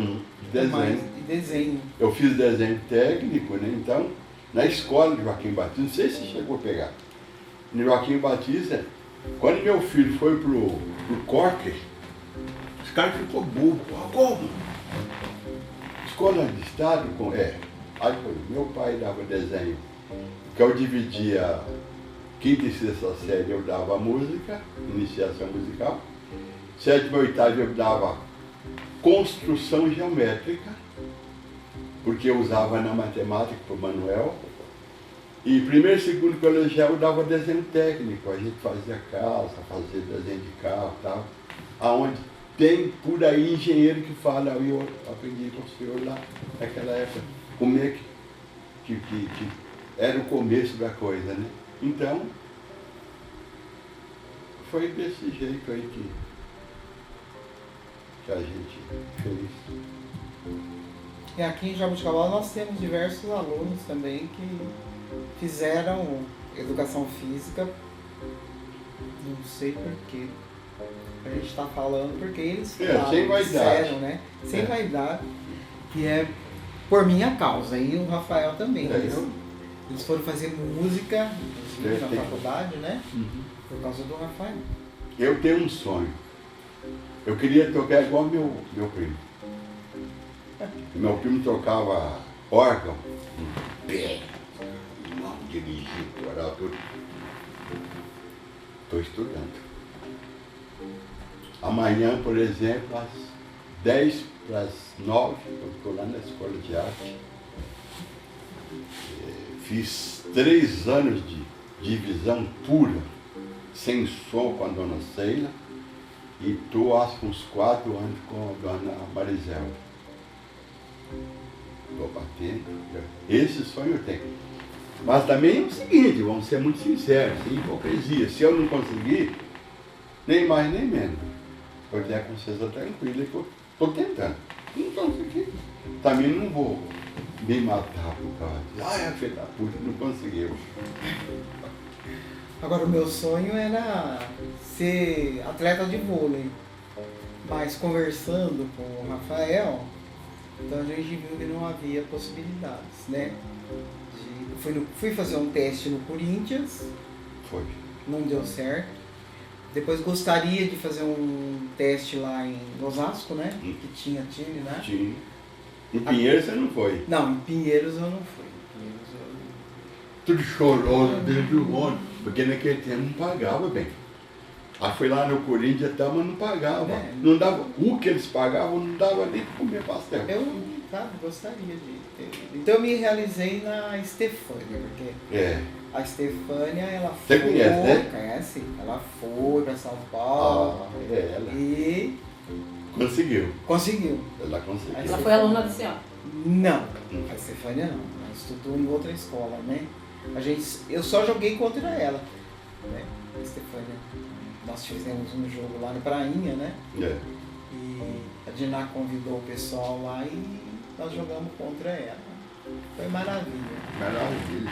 Desenho. E desenho. Eu fiz desenho técnico, né? Então, na escola de Joaquim Batista, não sei se chegou a pegar. No Joaquim Batista, quando meu filho foi pro Corker, os caras ficou burro. Como? Escola de estado? Aí foi, meu pai dava desenho, que eu dividia quinta e sexta série, eu dava música, iniciação musical. Sétima e oitava eu dava construção geométrica, porque eu usava na matemática para o Manuel. E primeiro e segundo colegial eu dava desenho técnico, a gente fazia casa, fazia desenho de carro e tal. Aonde tem por aí engenheiro que fala, eu aprendi com o senhor lá naquela época, como é que era o começo da coisa, né? Então, foi desse jeito aí que a gente fez. E aqui em Jabuticabal nós temos diversos alunos também que fizeram educação física, não sei porquê. A gente está falando porque eles sem vaidade. Disseram, né? Sem vaidade, que é por minha causa, e o Rafael também. Eles foram fazer música, inclusive na faculdade, né? Por causa do Rafael. Eu tenho um sonho. Eu queria tocar igual meu primo. Meu primo tocava órgão, pé, mão, dirigindo, coral, tudo. Estou estudando. Amanhã, por exemplo, às 10 para as 9, eu estou lá na escola de arte. Fiz 3 anos de divisão pura, sem som com a dona Ceila, e estou acho que uns 4 anos com a dona Marisela. Estou batendo. Esse sonho eu tenho. Mas também é o seguinte, vamos ser muito sinceros, sem hipocrisia. Se eu não conseguir, nem mais nem menos. Eu tenho a consciência tranquila que eu estou tentando. Não consegui. Também não vou me matar por causa de, filho da puta, não conseguiu. Agora, o meu sonho era ser atleta de vôlei. Mas conversando com o Rafael, então a gente viu que não havia possibilidades, né? Fui fazer um teste no Corinthians. Foi. Não deu certo. Depois gostaria de fazer um teste lá em Osasco, né? Que tinha time, né? Tinha. Em Pinheiros você não foi? Não, em Pinheiros eu não fui. Tudo choroso dentro do ônibus, porque naquele tempo não pagava bem. Aí foi lá no Corinthians até, mas não pagava. Não dava, o que eles pagavam não dava nem para comer pastel. Eu, gostaria de ter. Então eu me realizei na Estefânia, porque a Estefânia, ela foi. Você conhece, né? Conhece? Ela foi para São Paulo. Ela. E conseguiu. Conseguiu. Ela conseguiu. Ela foi aluna da senhora? Não, a Estefânia não. Ela estudou em outra escola, né? Eu só joguei contra ela, né? A Estefânia. Nós fizemos um jogo lá no Prainha, né? E a Diná convidou o pessoal lá e nós jogamos contra ela. Foi maravilha. Maravilha.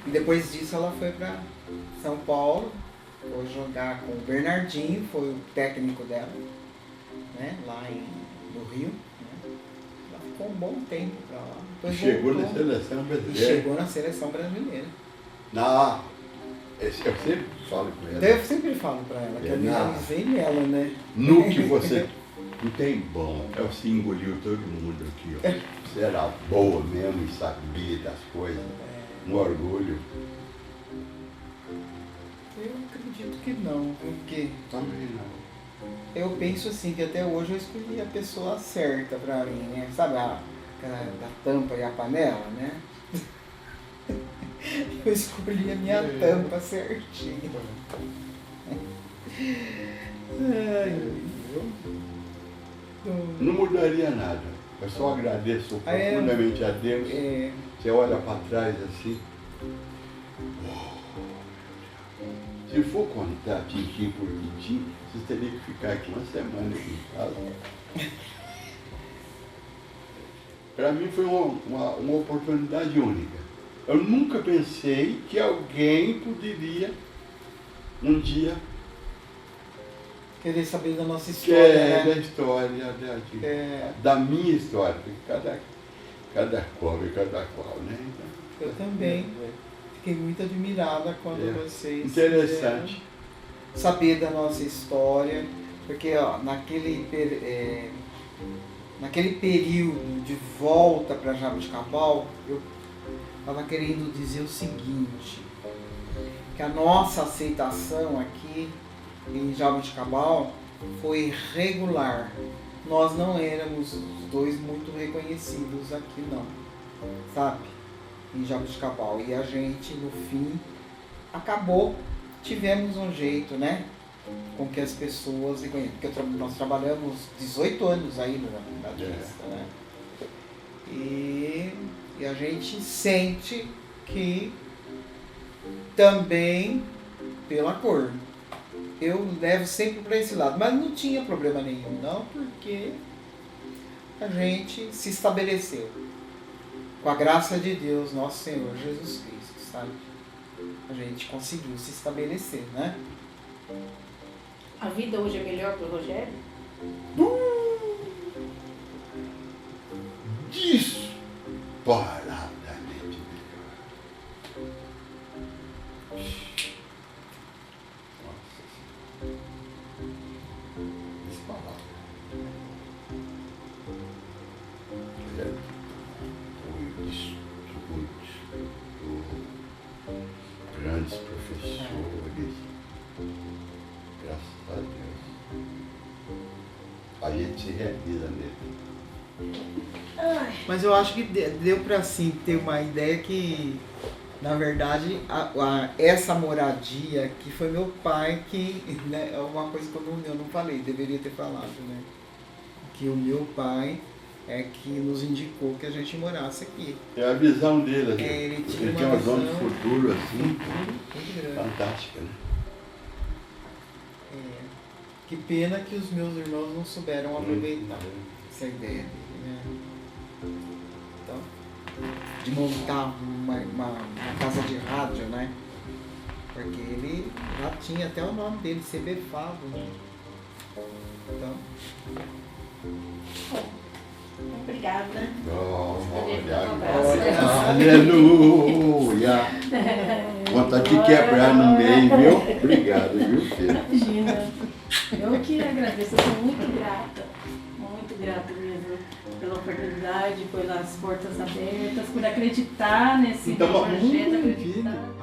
E depois disso ela foi para São Paulo, foi jogar com o Bernardinho, foi o técnico dela, né? Lá no Rio. Né? Ela ficou um bom tempo para lá. Depois chegou voltou, na seleção brasileira. E chegou na seleção brasileira. Eu sempre falo com ela. Eu sempre falo para ela que eu me realizei nela, né? No que você não tem bom, você engoliu todo mundo aqui, ó. Você era boa mesmo e sabia das coisas. Um orgulho. Eu acredito que não, porque também não. Eu penso assim, que até hoje eu escolhi a pessoa certa para mim, né? Sabe da tampa e a panela, né? Eu escolhi a minha tampa certinho. Não mudaria nada. Eu só agradeço profundamente a Deus Você olha para trás assim. Se for contar tintim por tintim, você teria que ficar aqui uma semana aqui em casa. Para mim foi uma oportunidade única. Eu nunca pensei que alguém poderia um dia querer saber da nossa história, da história, da minha história, porque cada cobra e cada qual, né? Então, eu também fiquei muito admirada quando vocês interessante saber da nossa história, porque ó, naquele período de volta para Jaboticabal, eu estava querendo dizer o seguinte, que a nossa aceitação aqui em Jaboticabal foi regular. Nós não éramos os dois muito reconhecidos aqui não, sabe? Em Jaboticabal. E a gente, no fim, tivemos um jeito, né? Com que as pessoas reconhecem. Porque nós trabalhamos 18 anos aí na lista, né? E a gente sente que também pela cor. Eu levo sempre para esse lado, mas não tinha problema nenhum, não, porque a gente se estabeleceu. Com a graça de Deus, nosso Senhor Jesus Cristo, sabe? A gente conseguiu se estabelecer, né? A vida hoje é melhor para o Rogério? Disparadamente melhor. Nossa Senhora. Disparado. Grandes professores. Graças a Deus. Aí a gente se realiza nele. Mas eu acho que deu para assim ter uma ideia que, na verdade, essa moradia que foi meu pai que, né, é uma coisa que eu não falei, deveria ter falado, né? Que o meu pai é que nos indicou que a gente morasse aqui. É a visão dele, assim. Ele tinha uma visão de futuro assim, muito grande. Fantástica, né? Que pena que os meus irmãos não souberam aproveitar essa ideia dele, né? Então, de montar uma casa de rádio, né? Porque ele já tinha até o nome dele, CB Favo, né? Então. Obrigada. Aleluia! Vontade de quebrar no meio, viu? Obrigado, viu, filho? Imagina. Eu que agradeço, eu sou muito grata mesmo pela oportunidade, pelas portas abertas, por acreditar nesse projeto, acreditar.